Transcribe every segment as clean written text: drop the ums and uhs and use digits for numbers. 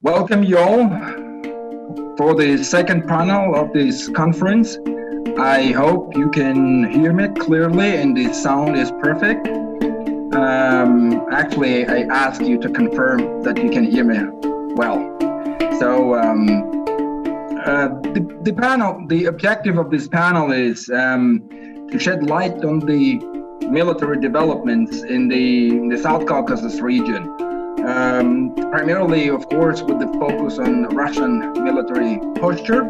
Welcome you all for the second panel of this conference. I hope you can hear me clearly and the sound is perfect. Actually, I ask you to confirm that you can hear me well. So the objective of this panel is to shed light on the military developments in the South Caucasus region. Primarily, of course, with the focus on Russian military posture,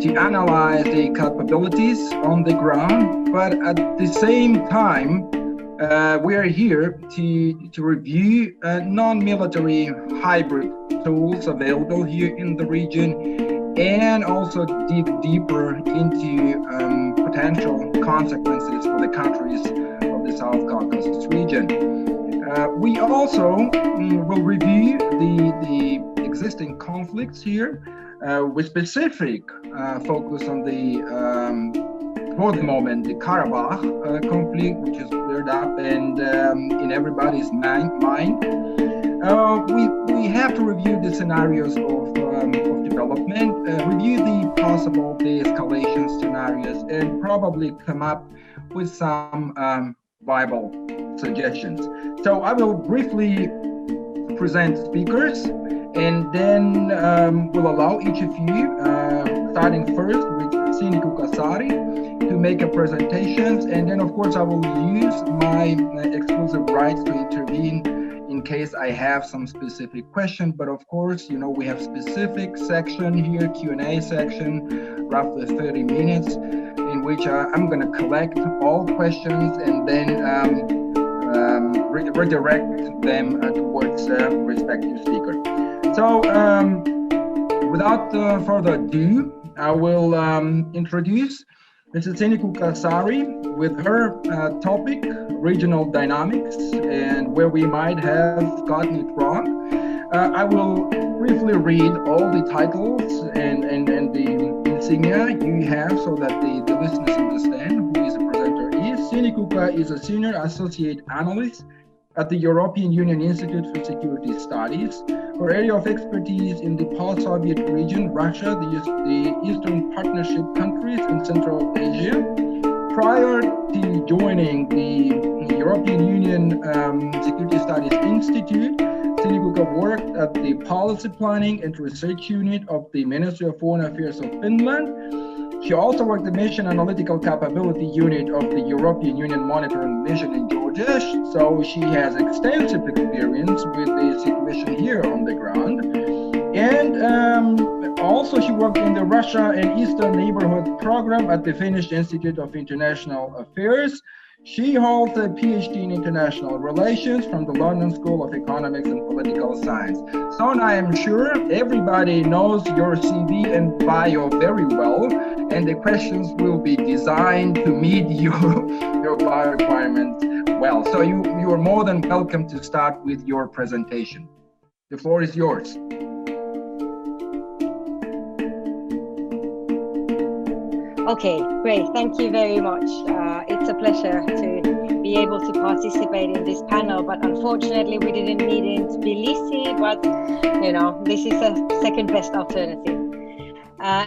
to analyze the capabilities on the ground, but at the same time, we are here to review non-military hybrid tools available here in the region, and also dig deeper into potential consequences for the countries of the South Caucasus region. We also will review the existing conflicts here with specific focus on for the moment, the Karabakh conflict, which is cleared up and in everybody's mind. We have to review the scenarios of development, review the possible de-escalation scenarios, and probably come up with some viable suggestions. So I will briefly present speakers, and then we'll allow each of you, starting first with Siniku Kasari, to make a presentation, and then of course I will use my exclusive rights to intervene in case I have some specific question. But of course, you know, we have specific section here, Q&A section, roughly 30 minutes, in which I'm going to collect all questions and then redirect them towards respective speaker. So without further ado, I will introduce Mrs. Siniku Kasari with her topic, regional dynamics, and where we might have gotten it wrong. I will briefly read all the titles and the insignia you have so that the listeners understand who is the presenter is. Siniku is a senior associate analyst at the European Union Institute for Security Studies. Her area of expertise in the post-Soviet region, Russia, the Eastern Partnership countries, and Central Asia. Prior to joining the European Union Security Studies Institute, Siniku worked at the Policy Planning and Research Unit of the Ministry of Foreign Affairs of Finland. She also worked the Mission Analytical Capability Unit of the European Union Monitoring Mission in Georgia, so she has extensive experience with the situation here on the ground. And also she worked in the Russia and Eastern Neighborhood Program at the Finnish Institute of International Affairs. She holds a PhD in International Relations from the London School of Economics and Political Science. So I am sure everybody knows your CV and bio very well, and the questions will be designed to meet your bio requirements well. So you are more than welcome to start with your presentation. The floor is yours. Okay, great. Thank you very much. It's a pleasure to be able to participate in this panel, but unfortunately we didn't meet in Tbilisi, but you know, this is a second best alternative.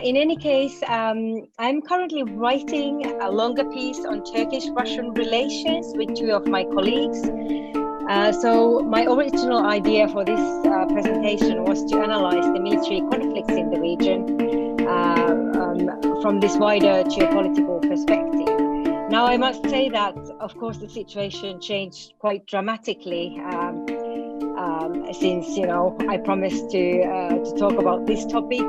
In any case, I'm currently writing a longer piece on Turkish-Russian relations with two of my colleagues. So my original idea for this presentation was to analyze the military conflicts in the region from this wider geopolitical perspective. Now, I must say that, of course, the situation changed quite dramatically since, you know, I promised to talk about this topic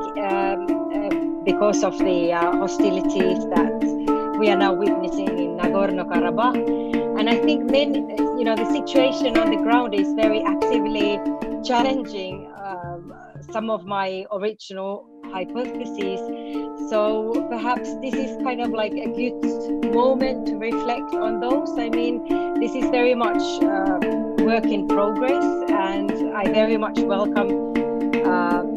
because of the hostilities that we are now witnessing in Nagorno-Karabakh. And I think the situation on the ground is very actively challenging some of my original hypotheses. So perhaps this is kind of like a good moment to reflect on those. I mean, this is very much work in progress, and I very much welcome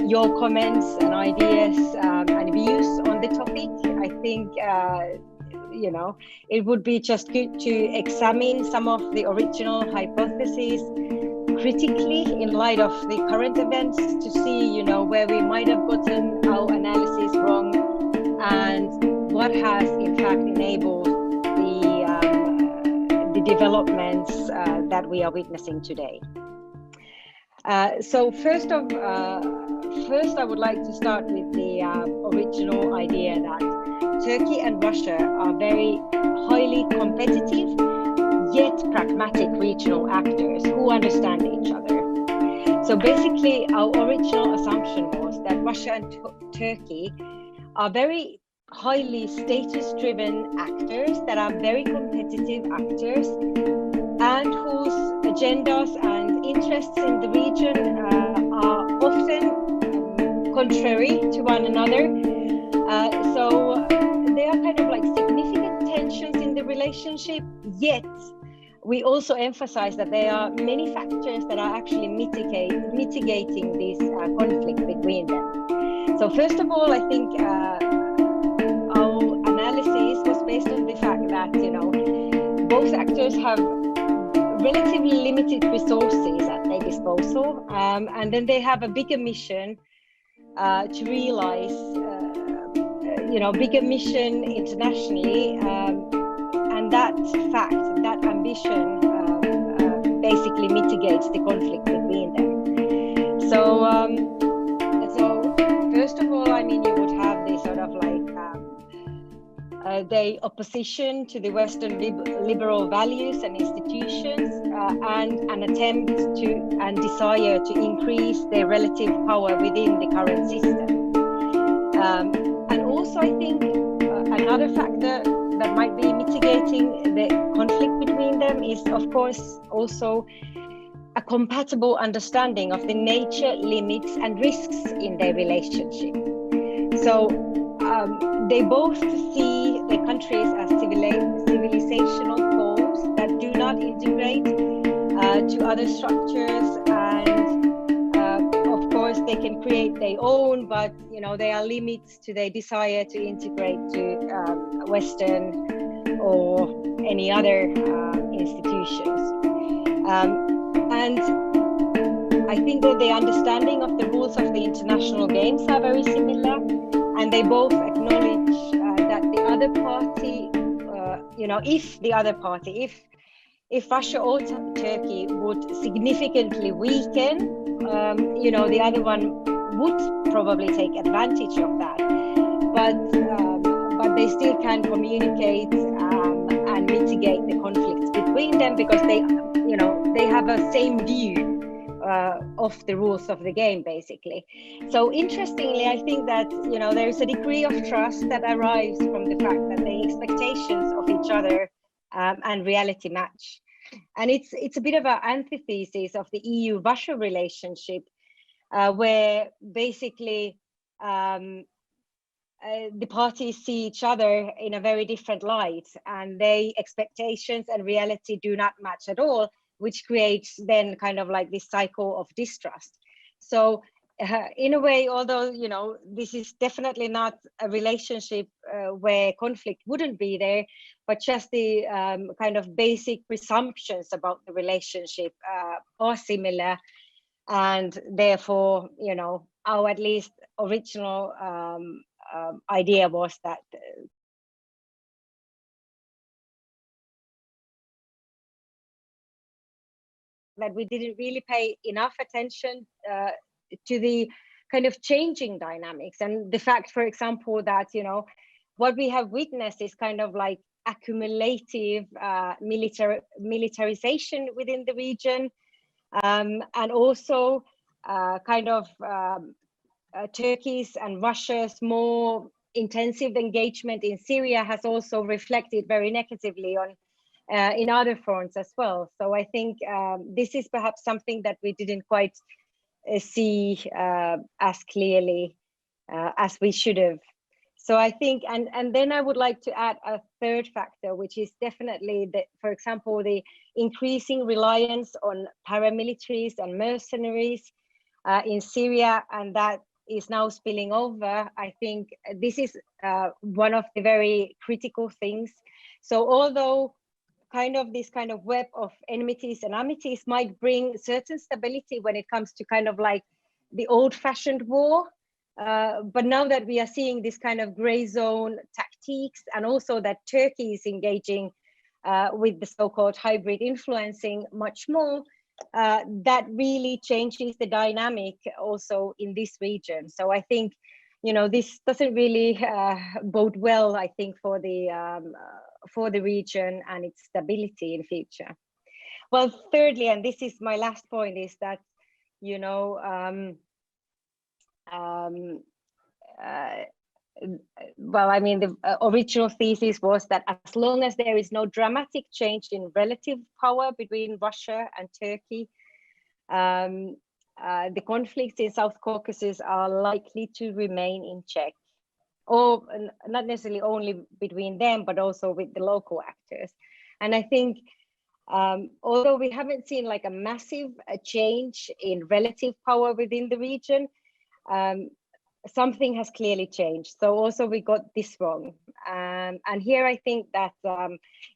your comments and ideas and views on the topic. I think it would be just good to examine some of the original hypotheses critically in light of the current events to see, you know, where we might have gotten our analysis wrong and what has in fact enabled the developments that we are witnessing today. So first, I would like to start with the original idea that Turkey and Russia are very highly competitive, yet pragmatic regional actors who understand each other. So basically, our original assumption was that Russia and Turkey are very highly status-driven actors that are very competitive actors and whose agendas and interests in the region are often contrary to one another. So there are kind of like significant tensions in the relationship, yet we also emphasize that there are many factors that are actually mitigating this conflict between them. So first of all, I think our analysis was based on the fact that, you know, both actors have relatively limited resources at their disposal, and then they have a bigger mission to realize, you know, bigger mission internationally, and that fact, that ambition, basically mitigates the conflict between them. So, first of all, I mean, you would have this sort of like the opposition to the Western liberal values and institutions, and an attempt to and desire to increase their relative power within the current system. And also, I think another factor that might be mitigating the conflict between them is, of course, also a compatible understanding of the nature, limits, and risks in their relationship. So they both see their countries as civilizational forms that do not integrate to other structures, and of course they can create their own, but you know, there are limits to their desire to integrate to Western or any other institutions. And I think that the understanding of the rules of the international games are very similar, and they both acknowledge that the other party, you know, if the other party, if Russia or Turkey would significantly weaken, you know, the other one would probably take advantage of that. But they still can communicate and mitigate the conflicts between them because they, you know, they have a same view of the rules of the game, basically. So interestingly, I think that, you know, there is a degree of trust that arrives from the fact that the expectations of each other and reality match. And it's a bit of an antithesis of the EU-Russia relationship, where basically the parties see each other in a very different light, and their expectations and reality do not match at all, which creates then kind of like this cycle of distrust. So in a way, although, you know, this is definitely not a relationship where conflict wouldn't be there, but just the kind of basic presumptions about the relationship are similar. And therefore, you know, our at least original idea was that we didn't really pay enough attention to the kind of changing dynamics, and the fact, for example, that, you know, what we have witnessed is kind of like accumulative militarization within the region, and also kind of Turkey's and Russia's more intensive engagement in Syria has also reflected very negatively on in other fronts as well. So I think this is perhaps something that we didn't quite see as clearly as we should have. So I think, and then I would like to add a third factor, which is definitely that, for example, the increasing reliance on paramilitaries and mercenaries in Syria, and that is now spilling over. I think this is one of the very critical things. So although kind of this kind of web of enmities and amities might bring certain stability when it comes to kind of like the old-fashioned war. But now that we are seeing this kind of gray zone tactics, and also that Turkey is engaging with the so-called hybrid influencing much more, that really changes the dynamic also in this region. So I think, you know, this doesn't really bode well, I think, for the region and its stability in future. Well, thirdly, and this is my last point, is that, you know, well, I mean, the original thesis was that as long as there is no dramatic change in relative power between Russia and Turkey, the conflicts in South Caucasus are likely to remain in check, or not necessarily only between them, but also with the local actors. And I think, although we haven't seen like a massive change in relative power within the region, something has clearly changed. So also we got this wrong. And here I think that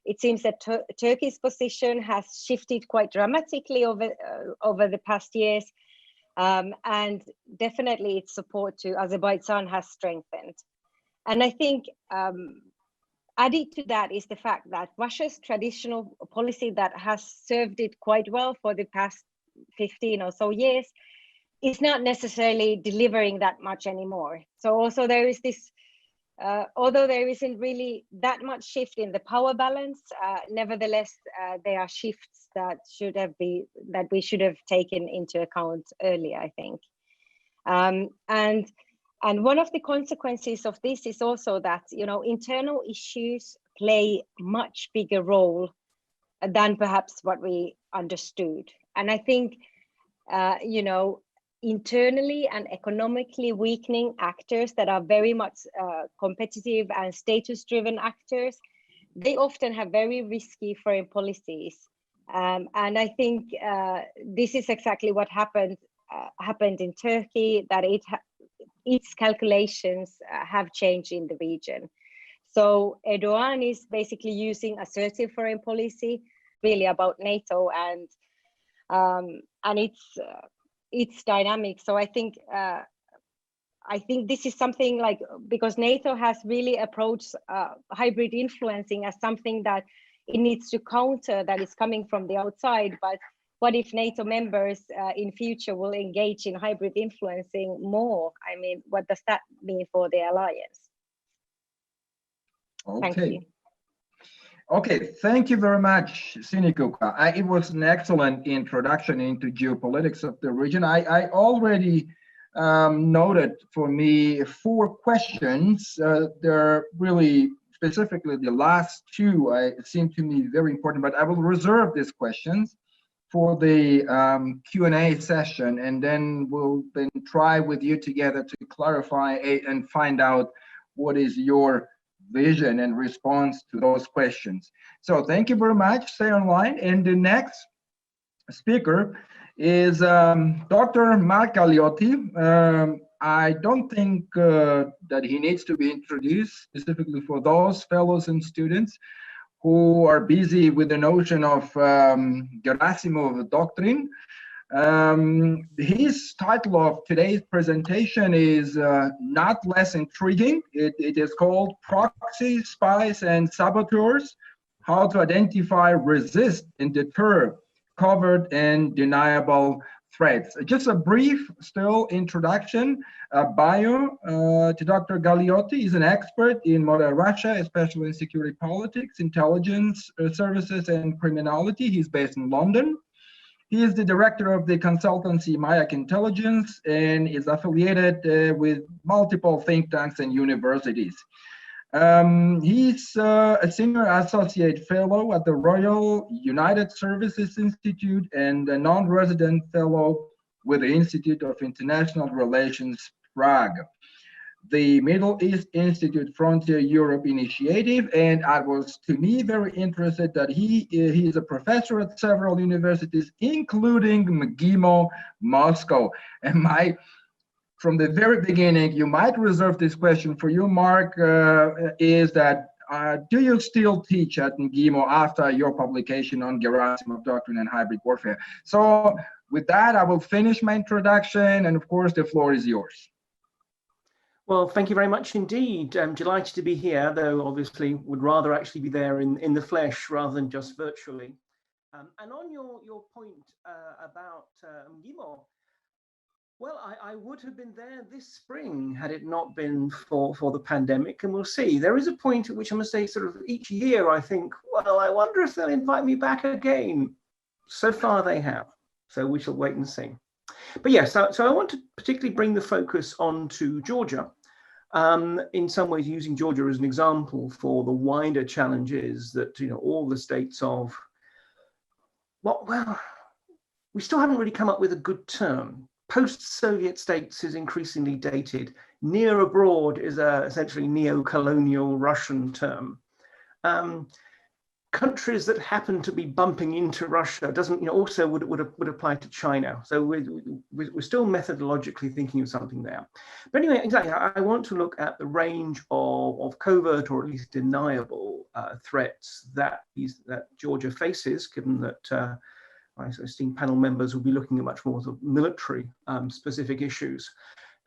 it seems that Turkey's position has shifted quite dramatically over the past years. And definitely its support to Azerbaijan has strengthened. And I think added to that is the fact that Russia's traditional policy that has served it quite well for the past 15 or so years is not necessarily delivering that much anymore. So also there is this, although there isn't really that much shift in the power balance, nevertheless, there are shifts that we should have taken into account earlier, I think. And one of the consequences of this is also that, you know, internal issues play much bigger role than perhaps what we understood. And I think, you know, internally and economically weakening actors that are very much competitive and status-driven actors, they often have very risky foreign policies. And I think this is exactly what happened in Turkey, that its calculations have changed in the region. So Erdogan is basically using assertive foreign policy, really about NATO and its dynamic. So I think this is something like, because NATO has really approached hybrid influencing as something that it needs to counter that is coming from the outside. But what if NATO members in future will engage in hybrid influencing more? I mean, what does that mean for the alliance? Okay. Thank you. Okay, thank you very much, Sinikuka. It was an excellent introduction into geopolitics of the region. I already noted for me 4 questions. They're really specifically the last 2 seem to me very important, but I will reserve these questions for the Q&A session, and then we'll try with you together to clarify and find out what is your vision and response to those questions. So thank you very much. Stay online. And the next speaker is Dr. Mark Galeotti. I don't think that he needs to be introduced, specifically for those fellows and students who are busy with the notion of Gerasimov doctrine. His title of today's presentation is not less intriguing. It is called Proxy, Spies, and Saboteurs: How to Identify, Resist, and Deter Covert and Deniable Threats. Just a brief still introduction, bio to Dr. Galeotti. He's an expert in modern Russia, especially in security politics, intelligence services, and criminology. He's based in London. He is the director of the consultancy Mayak Intelligence and is affiliated with multiple think tanks and universities. He's a senior associate fellow at the Royal United Services Institute and a non-resident fellow with the Institute of International Relations, Prague, the Middle East Institute Frontier Europe Initiative, and I was, to me, very interested that he is a professor at several universities, including MGIMO Moscow. And from the very beginning, you might reserve this question for you, Mark, is that do you still teach at MGIMO after your publication on Gerasimov doctrine and hybrid warfare? So with that, I will finish my introduction, and of course, the floor is yours. Well, thank you very much indeed. I'm delighted to be here, though obviously would rather actually be there in the flesh rather than just virtually. And on your point about MGIMO, well, I would have been there this spring had it not been for the pandemic, and we'll see. There is a point at which I must say sort of each year I think, well, I wonder if they'll invite me back again. So far they have, so we shall wait and see. But yes, so I want to particularly bring the focus onto Georgia, in some ways using Georgia as an example for the wider challenges that all the states of, well, we still haven't really come up with a good term. Post-Soviet states is increasingly dated. Near abroad is a essentially neo-colonial Russian term. Countries that happen to be bumping into Russia doesn't, also would apply to China. So we're still methodologically thinking of something there. But anyway, exactly, I want to look at the range of covert or at least deniable threats that Georgia faces, given that my esteemed panel members will be looking at much more sort of military specific issues.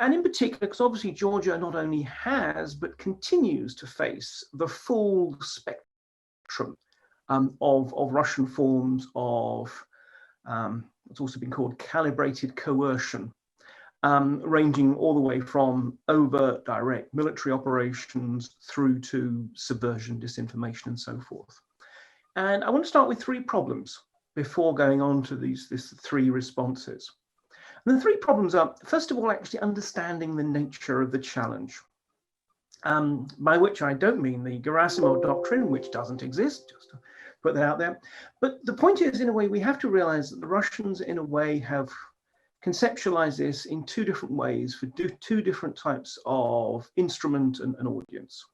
And in particular, because obviously Georgia not only has, but continues to face the full spectrum of Russian forms of what's also been called calibrated coercion, ranging all the way from overt direct military operations through to subversion, disinformation, and so forth. And I want to start with three problems before going on to these three responses. And the three problems are, first of all, actually understanding the nature of the challenge, by which I don't mean the Gerasimov doctrine, which doesn't exist, just to put that out there. But the point is, in a way, we have to realize that the Russians, in a way, have conceptualized this in two different ways for two different types of instrument and audience.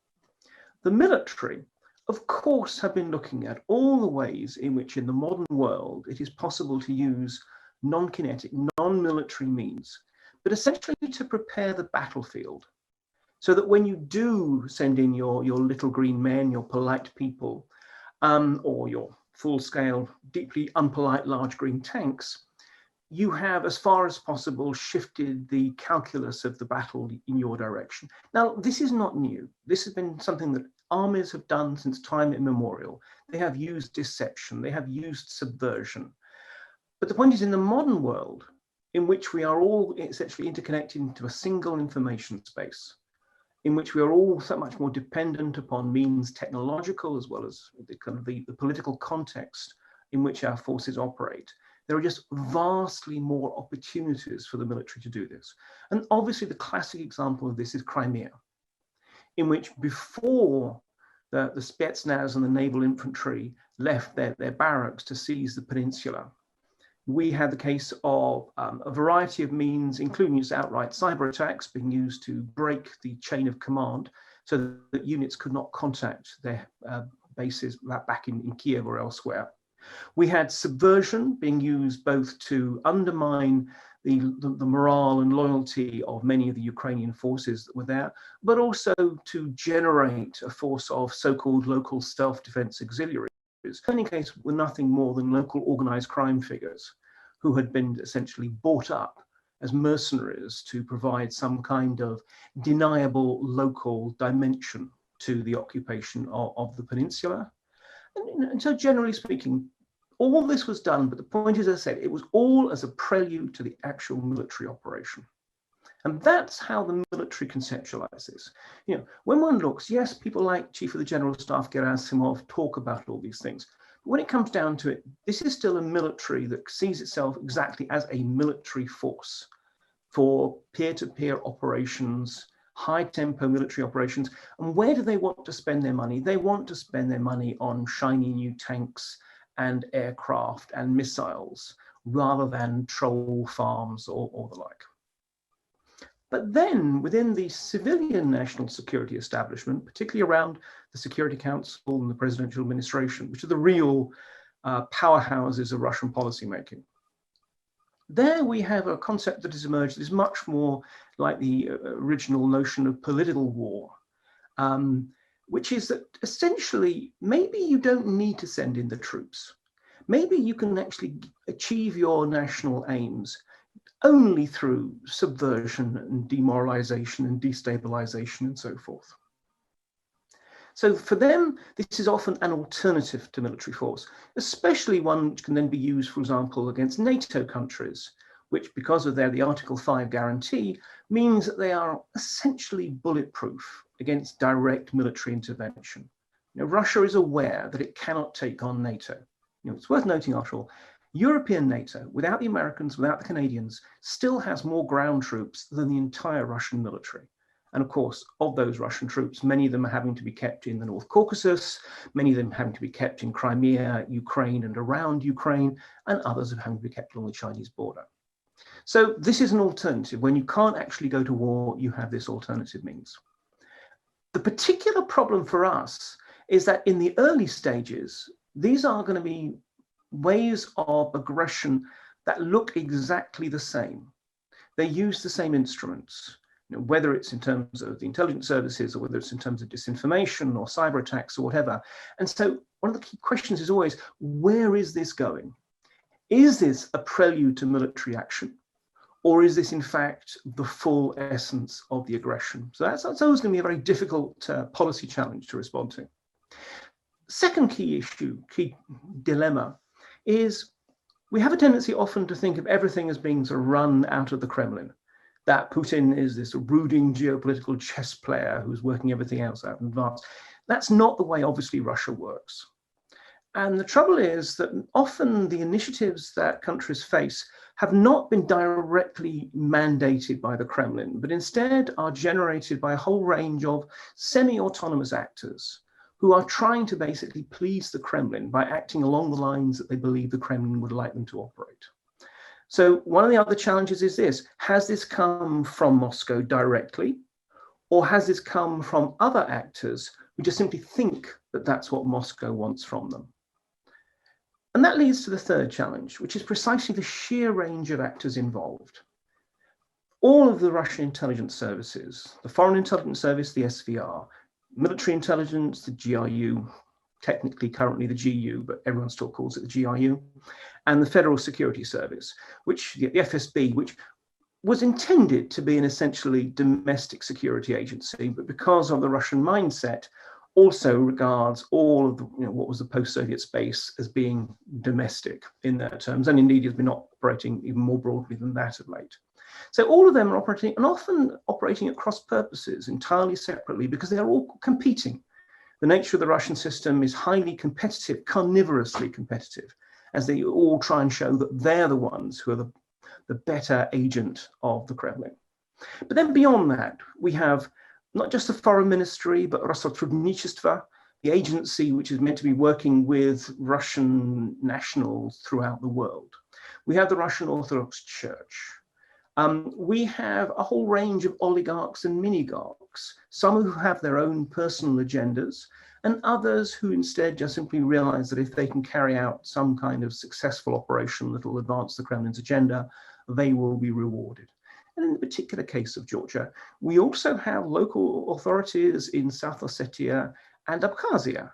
The military, of course, have been looking at all the ways in which in the modern world it is possible to use non-kinetic, non-military means, but essentially to prepare the battlefield so that when you do send in your little green men, your polite people, or your full-scale, deeply unpolite large green tanks, you have, as far as possible, shifted the calculus of the battle in your direction. Now, this is not new. This has been something that armies have done since time immemorial. They have used deception, they have used subversion. But the point is, in the modern world, in which we are all essentially interconnected into a single information space, in which we are all so much more dependent upon means technological as well as the political context in which our forces operate, there are just vastly more opportunities for the military to do this. And obviously the classic example of this is Crimea, in which before the Spetsnaz and the naval infantry left their barracks to seize the peninsula, we had the case of a variety of means, including just outright cyber attacks being used to break the chain of command so that units could not contact their bases back in Kiev or elsewhere. We had subversion being used both to undermine the morale and loyalty of many of the Ukrainian forces that were there, but also to generate a force of so-called local self-defense auxiliaries. In any case, were nothing more than local organized crime figures who had been essentially bought up as mercenaries to provide some kind of deniable local dimension to the occupation of the peninsula. And so generally speaking, all this was done, but the point is, as I said, it was all as a prelude to the actual military operation. And that's how the military conceptualizes. When one looks, yes, people like Chief of the General Staff Gerasimov talk about all these things. But when it comes down to it, this is still a military that sees itself exactly as a military force for peer-to-peer operations, high-tempo military operations. And where do they want to spend their money? They want to spend their money on shiny new tanks and aircraft and missiles, rather than troll farms or the like. But then within the civilian national security establishment, particularly around the Security Council and the presidential administration, which are the real powerhouses of Russian policymaking, there we have a concept that has emerged that is much more like the original notion of political war, which is that essentially, maybe you don't need to send in the troops. Maybe you can actually achieve your national aims only through subversion and demoralization and destabilization and so forth. So for them, this is often an alternative to military force, especially one which can then be used, for example, against NATO countries, which, because of the Article 5 guarantee, means that they are essentially bulletproof against direct military intervention. Russia is aware that it cannot take on NATO. It's worth noting, after all, European NATO, without the Americans, without the Canadians, still has more ground troops than the entire Russian military. And of course, of those Russian troops, many of them are having to be kept in the North Caucasus, many of them having to be kept in Crimea, Ukraine, and around Ukraine, and others are having to be kept along the Chinese border. So this is an alternative. When you can't actually go to war, you have this alternative means. The particular problem for us is that in the early stages, these are going to be ways of aggression that look exactly the same. They use the same instruments, whether it's in terms of the intelligence services or whether it's in terms of disinformation or cyber attacks or whatever. And so one of the key questions is always, where is this going? Is this a prelude to military action? Or is this in fact the full essence of the aggression? So that's always going to be a very difficult policy challenge to respond to. Second key issue, key dilemma, is we have a tendency often to think of everything as being sort of run out of the Kremlin, that Putin is this brooding geopolitical chess player who's working everything else out in advance. That's not the way, obviously, Russia works. And the trouble is that often the initiatives that countries face have not been directly mandated by the Kremlin, but instead are generated by a whole range of semi-autonomous actors who are trying to basically please the Kremlin by acting along the lines that they believe the Kremlin would like them to operate. So one of the other challenges is this: has this come from Moscow directly, or has this come from other actors who just simply think that that's what Moscow wants from them? And that leads to the third challenge, which is precisely the sheer range of actors involved. All of the Russian intelligence services, the Foreign Intelligence Service, the SVR, military intelligence, the GRU, technically currently the GU, but everyone still calls it the GRU, and the Federal Security Service, which the FSB, which was intended to be an essentially domestic security agency, but because of the Russian mindset, also regards all of the, what was the post-Soviet space as being domestic in their terms, and indeed has been operating even more broadly than that of late. So all of them are operating, and often operating at cross purposes, entirely separately, because they're all competing. The nature of the Russian system is highly competitive, carnivorously competitive, as they all try and show that they're the ones who are the better agent of the Kremlin. But then beyond that, we have not just the foreign ministry, but Rossotrodnichestvo, the agency which is meant to be working with Russian nationals throughout the world. We have the Russian Orthodox Church. We have a whole range of oligarchs and minigarchs, some who have their own personal agendas, and others who instead just simply realize that if they can carry out some kind of successful operation that will advance the Kremlin's agenda, they will be rewarded. And in the particular case of Georgia, we also have local authorities in South Ossetia and Abkhazia,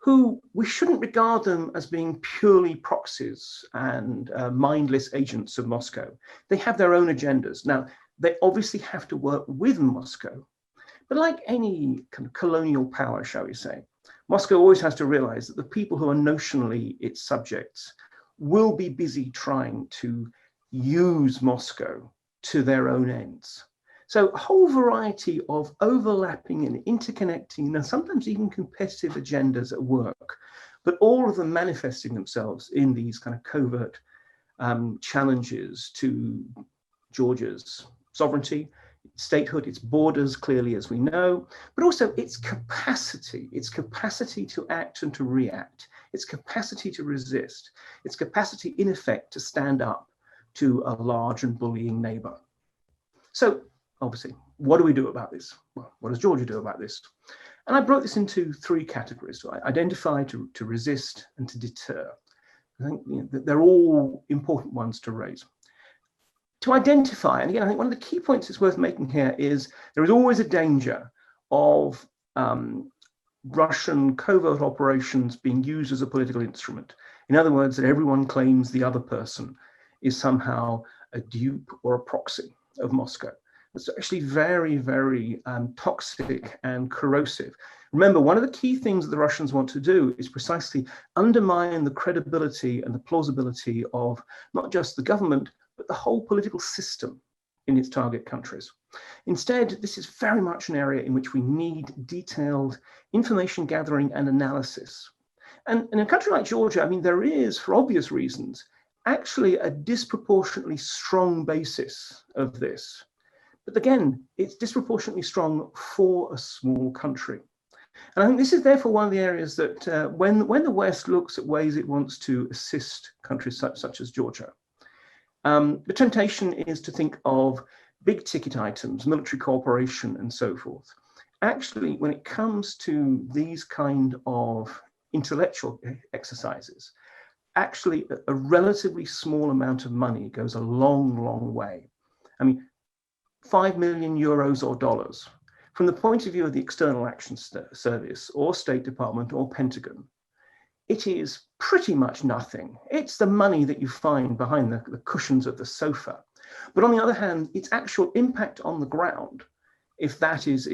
who we shouldn't regard them as being purely proxies and mindless agents of Moscow. They have their own agendas. Now, they obviously have to work with Moscow, but like any kind of colonial power, shall we say, Moscow always has to realize that the people who are notionally its subjects will be busy trying to use Moscow to their own ends. So a whole variety of overlapping and interconnecting and sometimes even competitive agendas at work, but all of them manifesting themselves in these kind of covert challenges to Georgia's sovereignty, statehood, its borders, clearly, as we know, but also its capacity to act and to react, its capacity to resist, its capacity, in effect, to stand up to a large and bullying neighbor. So, obviously, what do we do about this? Well, what does Georgia do about this? And I broke this into three categories: to identify, to resist, and to deter. I think they're all important ones to raise. To identify, and again, I think one of the key points that's worth making here is there is always a danger of Russian covert operations being used as a political instrument. In other words, that everyone claims the other person is somehow a dupe or a proxy of Moscow. It's actually very, very toxic and corrosive. Remember, one of the key things that the Russians want to do is precisely undermine the credibility and the plausibility of not just the government, but the whole political system in its target countries. Instead, this is very much an area in which we need detailed information gathering and analysis. And in a country like Georgia, I mean, there is, for obvious reasons, actually a disproportionately strong basis of this. But again, it's disproportionately strong for a small country. And I think this is therefore one of the areas that when the West looks at ways it wants to assist countries such as Georgia, the temptation is to think of big ticket items, military cooperation and so forth. Actually, when it comes to these kind of intellectual exercises, actually a relatively small amount of money goes a long, long way. I mean, 5 million euros or dollars, from the point of view of the External Action Service or State Department or Pentagon, it is pretty much nothing. It's the money that you find behind the cushions of the sofa. But on the other hand, its actual impact on the ground, if that is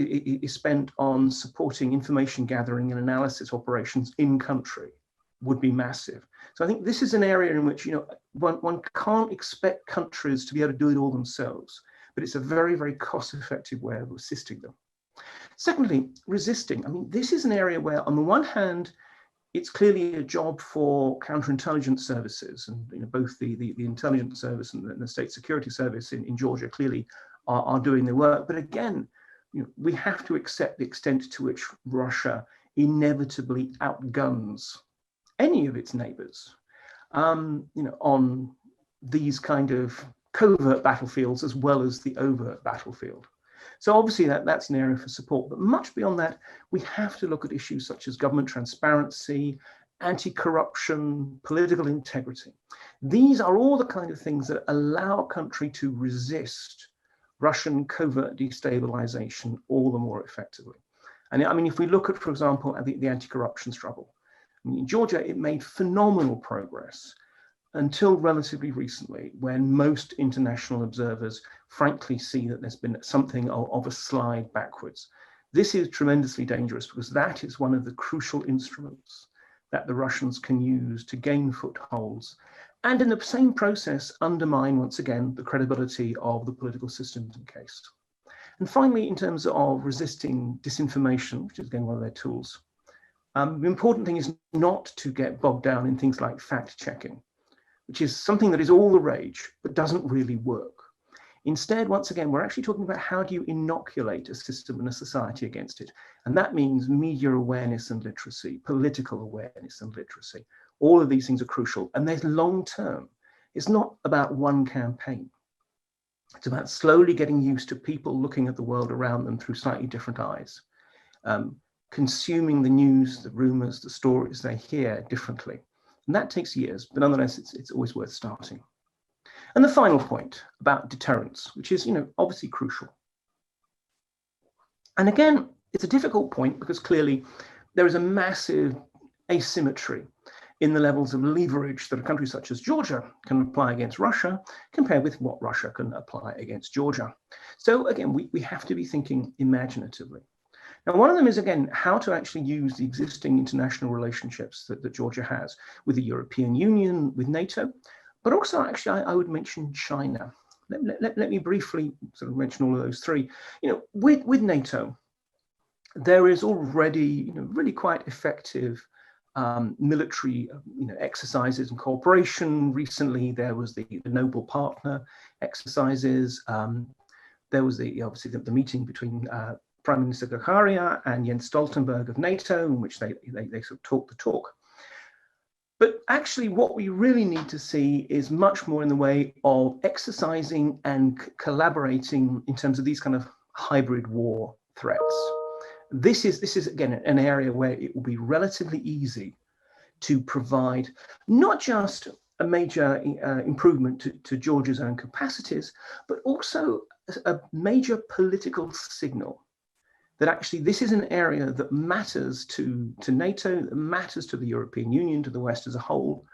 spent on supporting information gathering and analysis operations in country, would be massive. So I think this is an area in which, you know, one can't expect countries to be able to do it all themselves, but it's a very, very cost-effective way of assisting them. Secondly, resisting. I mean, this is an area where, on the one hand, it's clearly a job for counterintelligence services, and you know, both the intelligence service and the state security service in Georgia clearly are doing the work. But again, you know, we have to accept the extent to which Russia inevitably outguns any of its neighbors, you know, on these kind of covert battlefields as well as the overt battlefield. So obviously that's an area for support, but much beyond that, we have to look at issues such as government transparency, anti-corruption, political integrity. These are all the kind of things that allow a country to resist Russian covert destabilization all the more effectively. And I mean, if we look at, for example, at the anti-corruption struggle, I mean, in Georgia, it made phenomenal progress until relatively recently, when most international observers frankly see that there's been something of a slide backwards. This is tremendously dangerous because that is one of the crucial instruments that the Russians can use to gain footholds and in the same process undermine, once again, the credibility of the political systems in case. And finally, in terms of resisting disinformation, which is again one of their tools, the important thing is not to get bogged down in things like fact-checking, which is something that is all the rage, but doesn't really work. Instead, once again, we're actually talking about how do you inoculate a system and a society against it. And that means media awareness and literacy, political awareness and literacy. All of these things are crucial, and they're long-term. It's not about one campaign. It's about slowly getting used to people looking at the world around them through slightly different eyes, consuming the news, the rumors, the stories they hear differently. And that takes years, but nonetheless, it's always worth starting. And the final point about deterrence, which is, you know, obviously crucial. And again, it's a difficult point because clearly there is a massive asymmetry in the levels of leverage that a country such as Georgia can apply against Russia compared with what Russia can apply against Georgia. So again, we have to be thinking imaginatively. Now, one of them is, again, how to actually use the existing international relationships that Georgia has with the European Union, with NATO, but also actually I would mention China. Let me briefly sort of mention all of those three. You know, with NATO, there is already, you know, really quite effective military, you know, exercises and cooperation. Recently, there was the Noble Partner exercises. There was obviously the meeting between Prime Minister Gahria and Jens Stoltenberg of NATO, in which they sort of talk the talk. But actually, what we really need to see is much more in the way of exercising and collaborating in terms of these kind of hybrid war threats. This is again an area where it will be relatively easy to provide not just a major improvement to Georgia's own capacities, but also a major political signal that actually this is an area that matters to NATO, that matters to the European Union, to the West as a whole,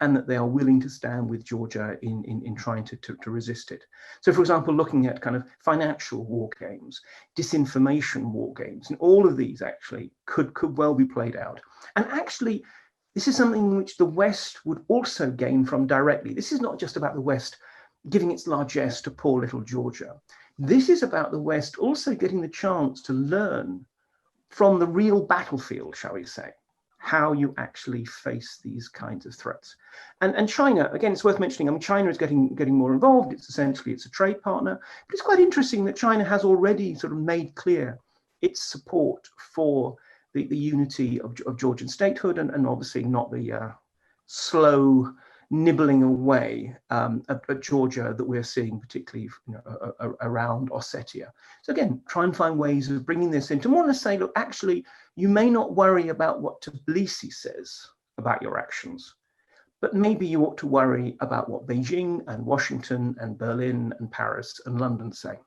and that they are willing to stand with Georgia in trying to resist it. So, for example, looking at kind of financial war games, disinformation war games, and all of these actually could well be played out. And actually, this is something which the West would also gain from directly. This is not just about the West giving its largesse to poor little Georgia. This is about the West also getting the chance to learn from the real battlefield, shall we say, how you actually face these kinds of threats. And China, again, it's worth mentioning, I mean, China is getting more involved. It's a trade partner, but it's quite interesting that China has already sort of made clear its support for the unity of Georgian statehood, and obviously not the slow nibbling away at Georgia that we're seeing, particularly around Ossetia. So again, try and find ways of bringing this in to more or less say, look, actually, you may not worry about what Tbilisi says about your actions, but maybe you ought to worry about what Beijing and Washington and Berlin and Paris and London say.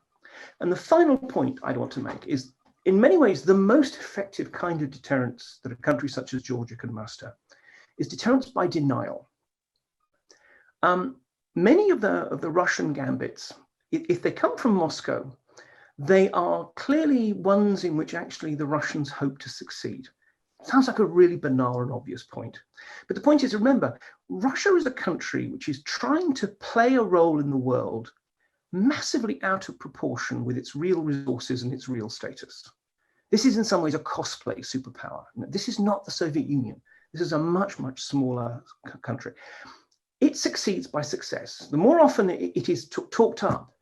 And the final point I'd want to make is, in many ways, the most effective kind of deterrence that a country such as Georgia can muster is deterrence by denial. Many of the Russian gambits, if they come from Moscow, they are clearly ones in which actually the Russians hope to succeed. Sounds like a really banal and obvious point. But the point is, remember, Russia is a country which is trying to play a role in the world massively out of proportion with its real resources and its real status. This is in some ways a cosplay superpower. This is not the Soviet Union. This is a much, much smaller country. It succeeds by success. The more often it is talked up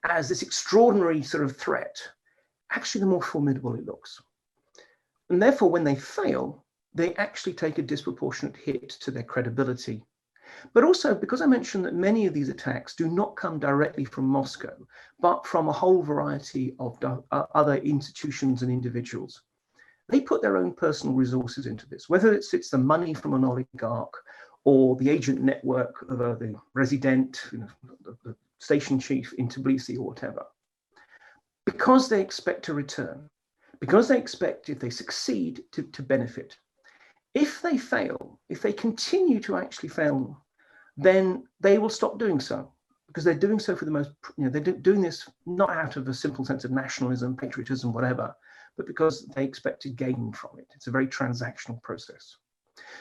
as this extraordinary sort of threat, actually the more formidable it looks. And therefore, when they fail, they actually take a disproportionate hit to their credibility. But also, because I mentioned that many of these attacks do not come directly from Moscow, but from a whole variety of other institutions and individuals, they put their own personal resources into this, whether it's the money from an oligarch or the agent network of the resident, the station chief in Tbilisi or whatever, because they expect a return, because they expect, if they succeed, to benefit. If they fail, if they continue to actually fail, then they will stop doing so, because they're doing so for the most, they're doing this not out of a simple sense of nationalism, patriotism, whatever, but because they expect to gain from it. It's a very transactional process.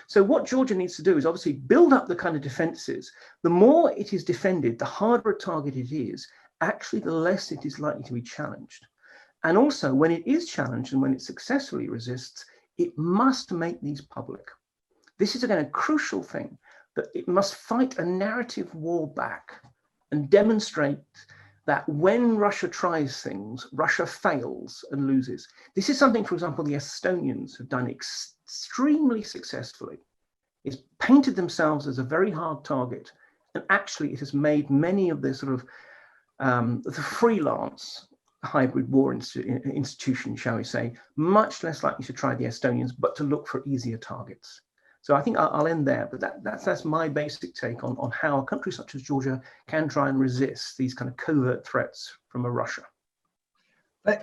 So what Georgia needs to do is obviously build up the kind of defenses. The more it is defended, the harder a target it is, actually the less it is likely to be challenged. And also when it is challenged and when it successfully resists, it must make these public. This is again a crucial thing, that it must fight a narrative war back and demonstrate that when Russia tries things, Russia fails and loses. This is something, for example, the Estonians have done extremely successfully. It's painted themselves as a very hard target, and actually it has made many of the sort of the freelance hybrid war institutions, shall we say, much less likely to try the Estonians, but to look for easier targets. So I think I'll end there, but that's my basic take on how a country such as Georgia can try and resist these kind of covert threats from Russia.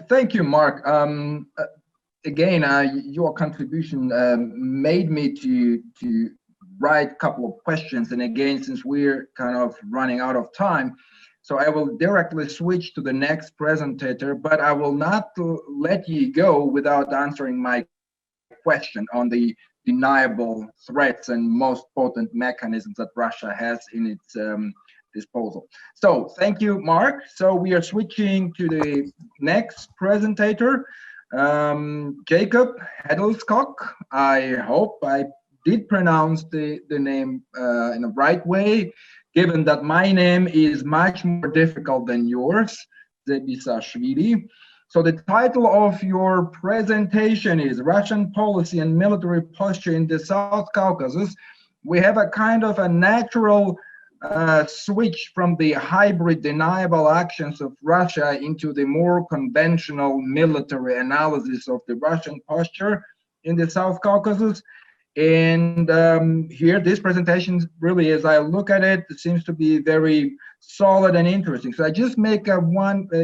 Thank you, Mark. Again, your contribution made me to write a couple of questions. And again, since we're kind of running out of time, so I will directly switch to the next presenter, but I will not let you go without answering my question on the deniable threats and most potent mechanisms that Russia has in its disposal. So thank you, Mark. So we are switching to the next presenter, Jacob Heddlescock. I hope I did pronounce the name in the right way, given that my name is much more difficult than yours, Zebisashvili. So the title of your presentation is Russian Policy and Military Posture in the South Caucasus. We have a kind of a natural switch from the hybrid deniable actions of Russia into the more conventional military analysis of the Russian posture in the South Caucasus. And here, this presentation really, as I look at it, it seems to be very solid and interesting. So I just make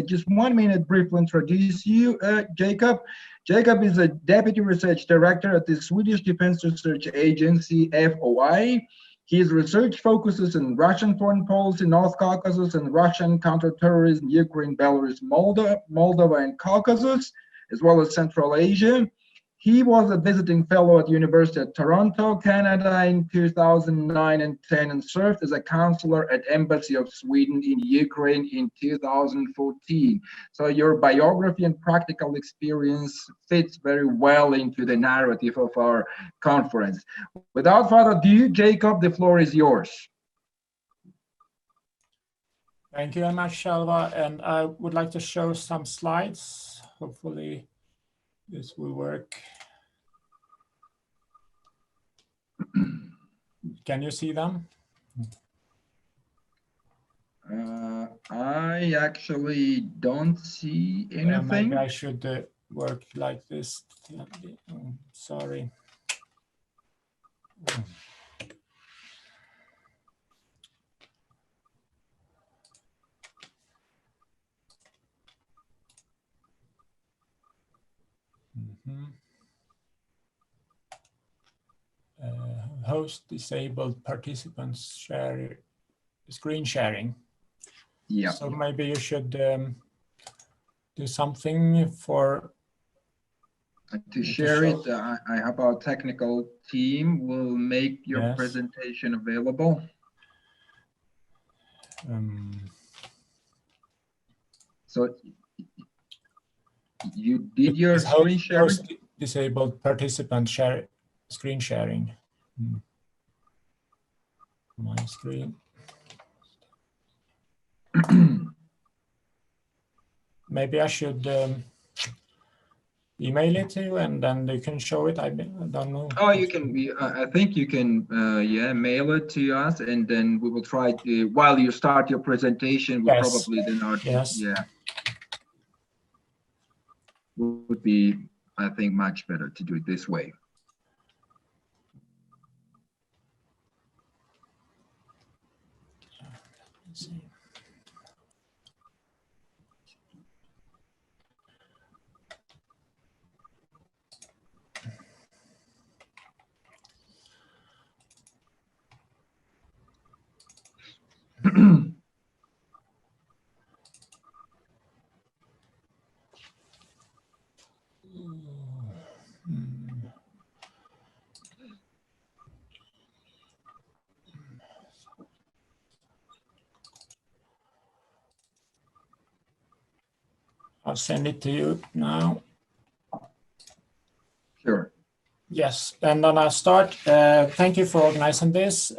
just 1 minute briefly introduce you, Jacob. Jacob is a Deputy Research Director at the Swedish Defense Research Agency, FOI. His research focuses on Russian foreign policy, North Caucasus, and Russian counterterrorism, Ukraine, Belarus, Moldova, and Caucasus, as well as Central Asia. He was a visiting fellow at the University of Toronto, Canada in 2009 and 10, and served as a counselor at Embassy of Sweden in Ukraine in 2014. So your biography and practical experience fits very well into the narrative of our conference. Without further ado, Jacob, the floor is yours. Thank you very much, Shelva. And I would like to show some slides. Hopefully this will work. Can you see them? I actually don't see anything. Maybe I should work like this. Sorry. Host disabled participants share screen sharing. Yeah. So maybe you should do something for to share it. I have our technical team will make your presentation available. So you did your screen sharing? Host disabled participant share screen sharing. My screen. Maybe I should email it to you and then you can show it. I don't know. Oh, you can. I think you can. Yeah, mail it to us, and then we will try to. While you start your presentation, we'll probably then. Yeah. Would be, I think, much better to do it this way. Let's see. I'll send it to you now. Sure. Yes, and then I'll start. Thank you for organizing this.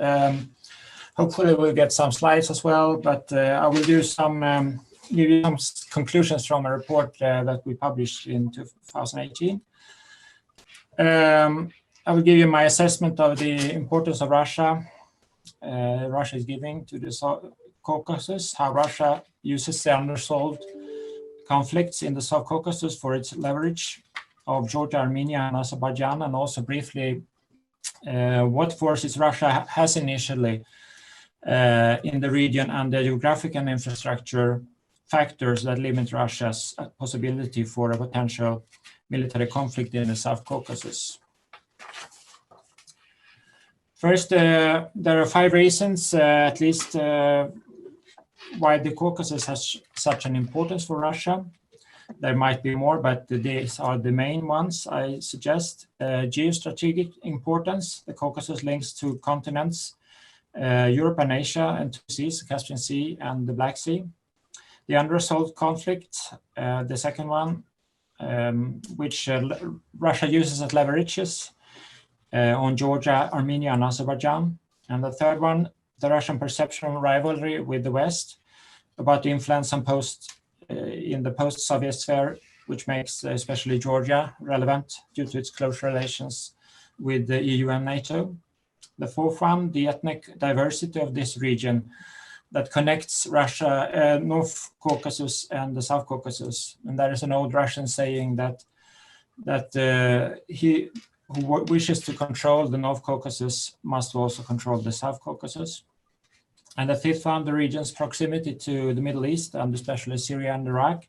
Hopefully we'll get some slides as well, but I will do some, give you some conclusions from a report that we published in 2018. I will give you my assessment of the importance of Russia. Russia is giving to the South Caucasus, how Russia uses the unresolved conflicts in the South Caucasus for its leverage of Georgia, Armenia, and Azerbaijan, and also briefly what forces Russia has initially in the region and the geographic and infrastructure factors that limit Russia's possibility for a potential military conflict in the South Caucasus. First, there are 5 reasons, at least, why the Caucasus has such an importance for Russia. There might be more, but these are the main ones, I suggest. Geostrategic importance. The Caucasus links to continents, Europe and Asia, and 2 seas, the Caspian Sea and the Black Sea. The unresolved conflict, the second one, which Russia uses as leverages on Georgia, Armenia, and Azerbaijan. And the third one, the Russian perception of rivalry with the West, about the influence on in the post-Soviet sphere, which makes especially Georgia relevant due to its close relations with the EU and NATO. The fourth one, the ethnic diversity of this region that connects Russia, North Caucasus and the South Caucasus. And there is an old Russian saying that who wishes to control the North Caucasus must also control the South Caucasus. And the fifth one, the region's proximity to the Middle East, and especially Syria and Iraq.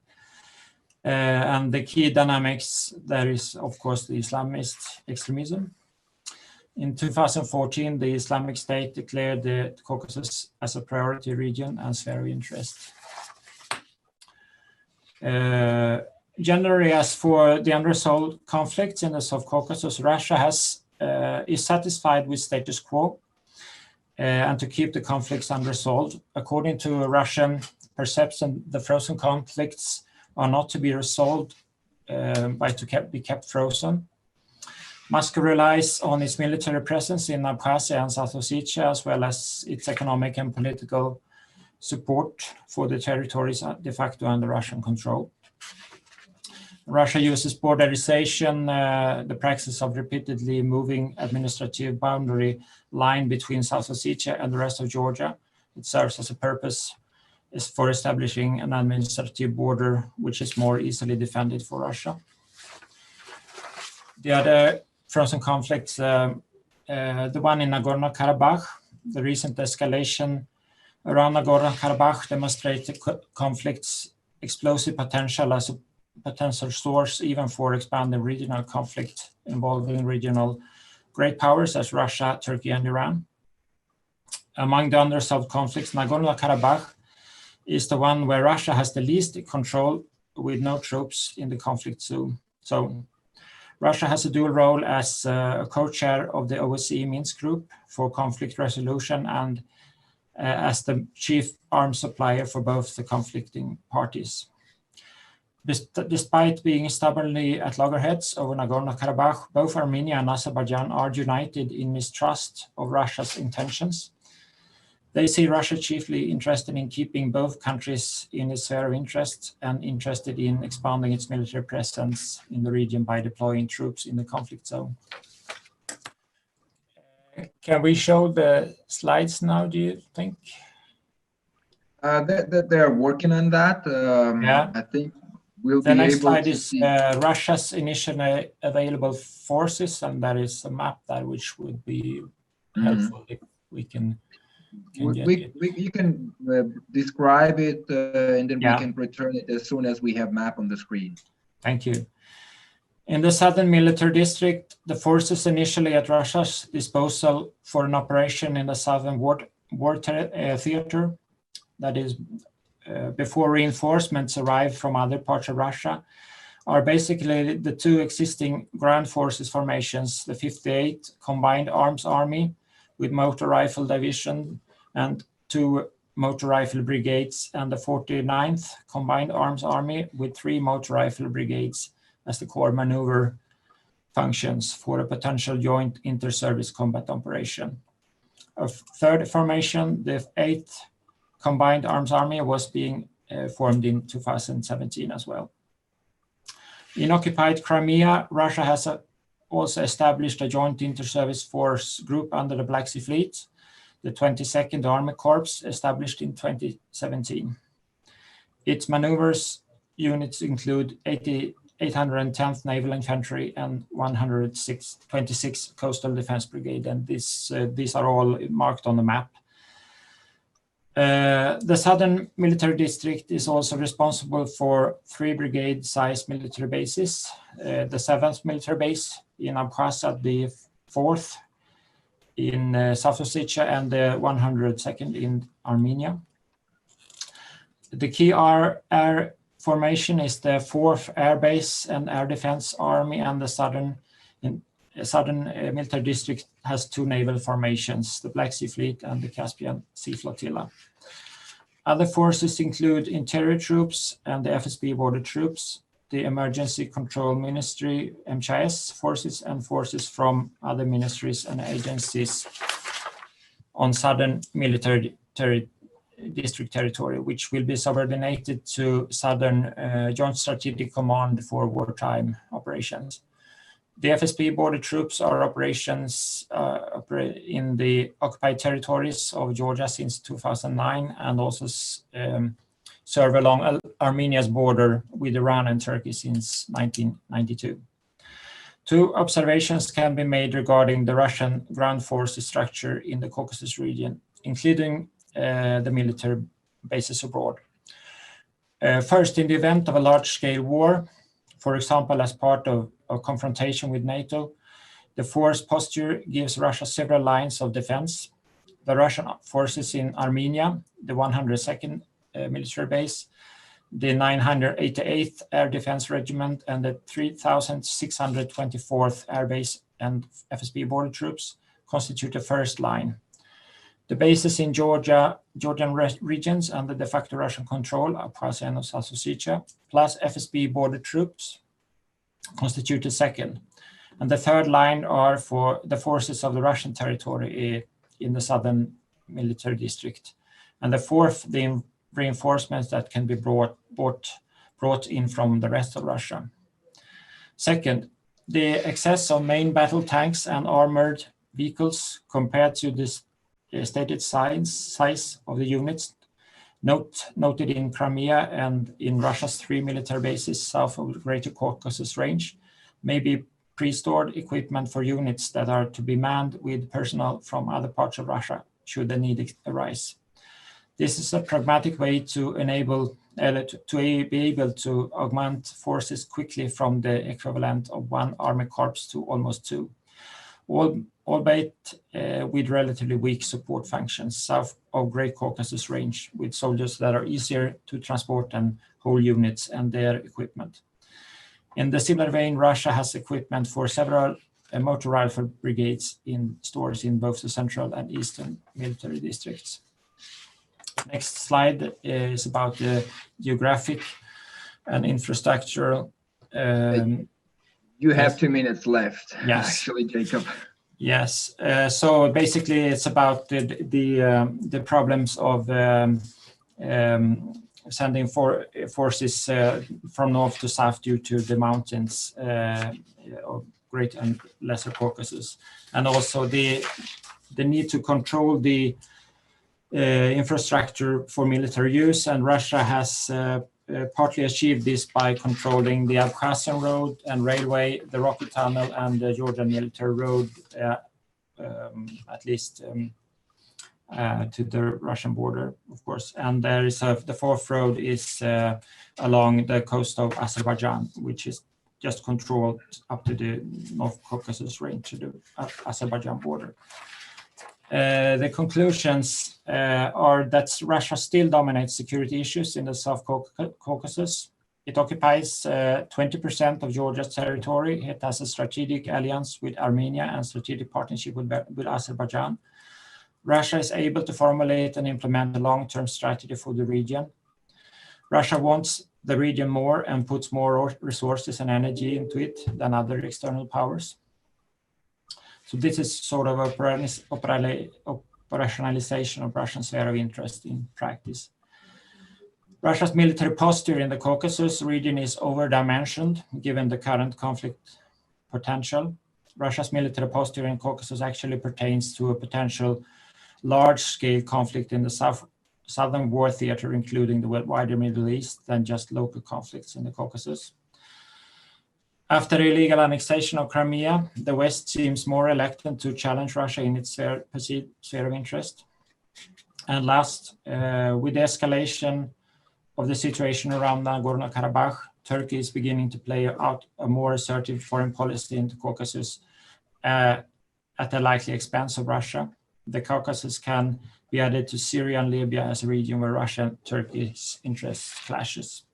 And the key dynamics there is, of course, the Islamist extremism. In 2014, the Islamic State declared the Caucasus as a priority region and sphere of interest. Generally, as for the unresolved conflicts in the South Caucasus, Russia is satisfied with status quo and to keep the conflicts unresolved. According to Russian perception, the frozen conflicts are not to be resolved to be kept frozen. Moscow relies on its military presence in Abkhazia and South Ossetia, as well as its economic and political support for the territories de facto under Russian control. Russia uses borderization, the practice of repeatedly moving administrative boundary line between South Ossetia and the rest of Georgia. It serves as a purpose for establishing an administrative border which is more easily defended for Russia. The other frozen conflicts, the one in Nagorno-Karabakh, the recent escalation around Nagorno-Karabakh demonstrates the conflict's explosive potential as a potential source even for expanding regional conflict involving regional great powers as Russia, Turkey, and Iran. Among the unresolved conflicts, Nagorno-Karabakh is the one where Russia has the least control, with no troops in the conflict zone. So Russia has a dual role as a co-chair of the OSCE Minsk Group for conflict resolution and as the chief arms supplier for both the conflicting parties. Despite being stubbornly at loggerheads over Nagorno-Karabakh, both Armenia and Azerbaijan are united in mistrust of Russia's intentions. They see Russia chiefly interested in keeping both countries in its sphere of interest and interested in expanding its military presence in the region by deploying troops in the conflict zone. Can we show the slides now, do you think? They're working on that. Yeah. I think we'll the be next able slide to is see. Russia's initially available forces, and that is a map that which would be helpful if we can get it. You can describe it and then Yeah. we can return it as soon as we have map on the screen. Thank you. In the southern military district, the forces initially at Russia's disposal for an operation in the southern war theater, that is before reinforcements arrive from other parts of Russia, are basically the two existing ground forces formations, the 58th Combined Arms Army with motor rifle division and 2 motor rifle brigades, and the 49th Combined Arms Army with 3 motor rifle brigades as the core maneuver functions for a potential joint inter-service combat operation. A third formation, the 8th Combined Arms Army, was being formed in 2017 as well. In occupied Crimea, Russia has also established a joint inter-service force group under the Black Sea Fleet, the 22nd Army Corps, established in 2017. Its maneuvers units include 810th Naval Infantry and 126th Coastal Defense Brigade, and these are all marked on the map. The Southern Military District is also responsible for 3 brigade-sized military bases, the 7th Military Base in Abkhazia, the 4th in South Ossetia, and the 102nd in Armenia. The key air formation is the 4th Air Base and Air Defense Army, and the Southern Military District has 2 naval formations, the Black Sea Fleet and the Caspian Sea Flotilla. Other forces include interior troops and the FSB border troops, the Emergency Control Ministry, MCIS forces, and forces from other ministries and agencies on Southern Military District territory, which will be subordinated to Southern Joint Strategic Command for wartime operations. The FSB border troops are operations in the occupied territories of Georgia since 2009 and also serve along Armenia's border with Iran and Turkey since 1992. Two observations can be made regarding the Russian ground forces structure in the Caucasus region, including the military bases abroad. First, in the event of a large-scale war, for example, as part of a confrontation with NATO, the force posture gives Russia several lines of defense. The Russian forces in Armenia, the 102nd military base, the 988th Air Defense Regiment, and the 3,624th Air Base and FSB border troops constitute the first line. The bases in Georgian regions under de facto Russian control, Abkhazia and South Ossetia, plus FSB border troops constitute the second. And the third line are for the forces of the Russian territory in the southern military district. And the fourth, the reinforcements that can be brought in from the rest of Russia. Second, the excess of main battle tanks and armored vehicles compared to this stated size of the units noted in Crimea and in Russia's 3 military bases south of the Greater Caucasus Range may be pre-stored equipment for units that are to be manned with personnel from other parts of Russia should the need arise. This is a pragmatic way to be able to augment forces quickly from the equivalent of 1 army corps to almost 2. Albeit with relatively weak support functions south of Great Caucasus Range, with soldiers that are easier to transport than whole units and their equipment. In the similar vein, Russia has equipment for several motor rifle brigades in stores in both the central and eastern military districts. Next slide is about the geographic and infrastructural. You have 2 minutes left, yes. Actually, Jacob. Yes, so basically it's about the problems of sending forces from north to south due to the mountains of Great and Lesser Caucasus, and also the need to control the infrastructure for military use. And Russia has partly achieved this by controlling the Abkhazian road and railway, the Rocky Tunnel, and the Georgian military road, at least to the Russian border, of course. And there is the fourth road is along the coast of Azerbaijan, which is just controlled up to the North Caucasus Range to the Azerbaijan border. The conclusions are that Russia still dominates security issues in the South Caucasus. It occupies 20% of Georgia's territory. It has a strategic alliance with Armenia and strategic partnership with Azerbaijan. Russia is able to formulate and implement a long-term strategy for the region. Russia wants the region more and puts more resources and energy into it than other external powers. So this is sort of a operationalization of Russian sphere of interest in practice. Russia's military posture in the Caucasus region is over-dimensioned given the current conflict potential. Russia's military posture in Caucasus actually pertains to a potential large-scale conflict in the southern war theater, including the wider Middle East, than just local conflicts in the Caucasus. After illegal annexation of Crimea, the West seems more reluctant to challenge Russia in its perceived sphere of interest. And last, with the escalation of the situation around Nagorno-Karabakh, Turkey is beginning to play out a more assertive foreign policy in the Caucasus at the likely expense of Russia. The Caucasus can be added to Syria and Libya as a region where Russia and Turkey's interests clashes.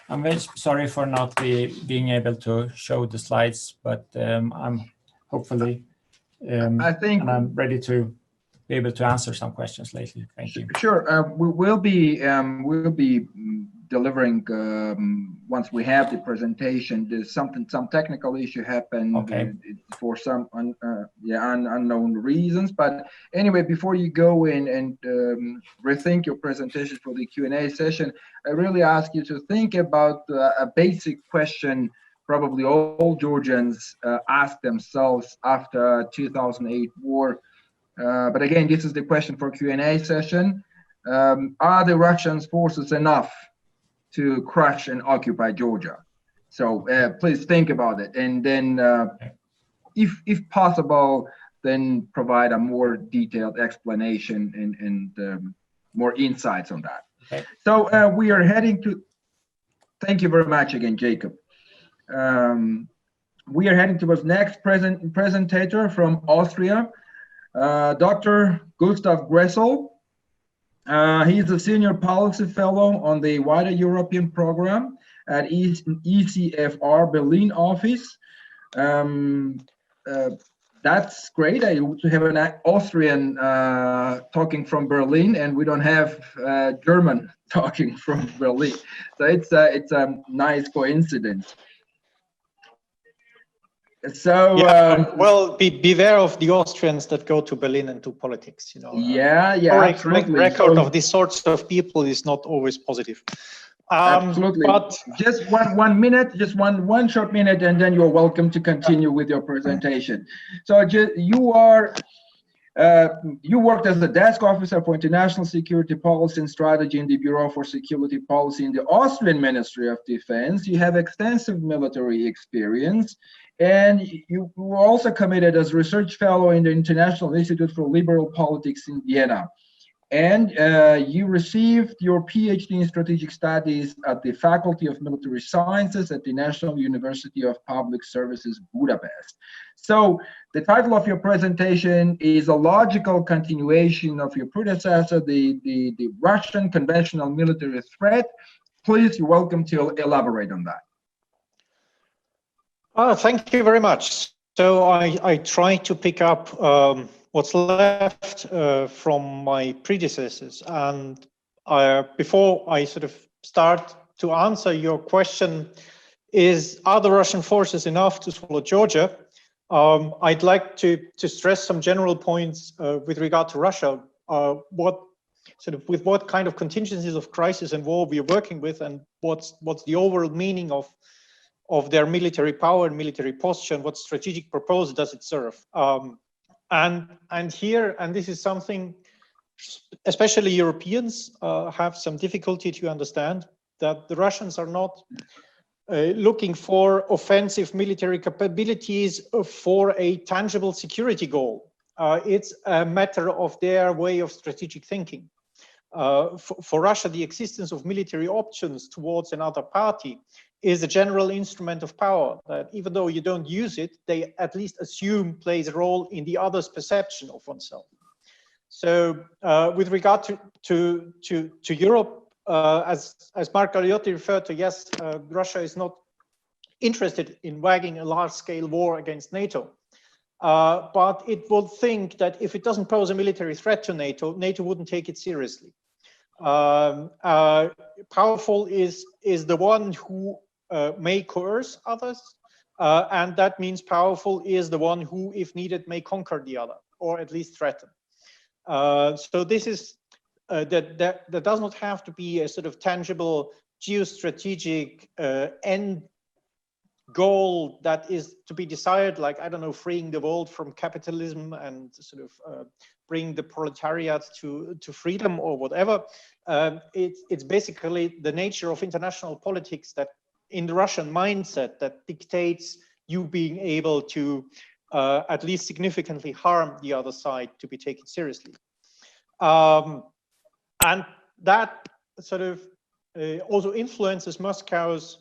I'm very sorry for not being able to show the slides, but I'm hopefully I think, and I'm ready to be able to answer some questions later. Thank you. Sure, we'll be delivering once we have the presentation. There's some technical issue happened for some unknown reasons. But anyway, before you go in and rethink your presentation for the Q&A session, I really ask you to think about a basic question probably all Georgians ask themselves after 2008 war. But again, this is the question for Q&A session. Are the Russian forces enough to crush and occupy Georgia? So please think about it. And then if possible, then provide a more detailed explanation and more insights on that. Okay. So we are heading to, thank you very much again, Jacob. We are heading towards next presentator from Austria, Dr. Gustav Gressel. He's a senior policy fellow on the wider European program at ECFR Berlin office. That's great. I to have an Austrian talking from Berlin, and we don't have German talking from Berlin. So it's a nice coincidence. So well, beware of the Austrians that go to Berlin and do politics. You know. Yeah, absolutely. Record of these sorts of people is not always positive. Absolutely. But just one minute, just one short minute, and then you're welcome to continue with your presentation. So you worked as a desk officer for international security policy and strategy in the Bureau for Security Policy in the Austrian Ministry of Defense. You have extensive military experience, and you were also committed as research fellow in the International Institute for Liberal Politics in Vienna. And you received your PhD in strategic studies at the Faculty of Military Sciences at the National University of Public Services, Budapest. So the title of your presentation is a logical continuation of your predecessor, the Russian conventional military threat. Please, you're welcome to elaborate on that. Thank you very much. So I try to pick up what's left from my predecessors. And before I sort of start to answer your question, are the Russian forces enough to swallow Georgia? I'd like to stress some general points with regard to Russia, with what kind of contingencies of crisis and war we are working with, and what's the overall meaning of their military power and military posture, and what strategic purpose does it serve. And this is something especially Europeans have some difficulty to understand, that the Russians are not looking for offensive military capabilities for a tangible security goal. It's a matter of their way of strategic thinking. For Russia, the existence of military options towards another party is a general instrument of power that, even though you don't use it, they at least assume plays a role in the other's perception of oneself. So with regard to Europe, as Mark Galeotti referred to, yes, Russia is not interested in waging a large-scale war against NATO. But it would think that if it doesn't pose a military threat to NATO, NATO wouldn't take it seriously. Powerful is the one who may coerce others, and that means powerful is the one who, if needed, may conquer the other, or at least threaten. So this is that does not have to be a sort of tangible geostrategic end goal that is to be desired, like, I don't know, freeing the world from capitalism and sort of bring the proletariat to freedom or whatever. It's basically the nature of international politics that, in the Russian mindset, that dictates you being able to at least significantly harm the other side to be taken seriously. And that sort of also influences Moscow's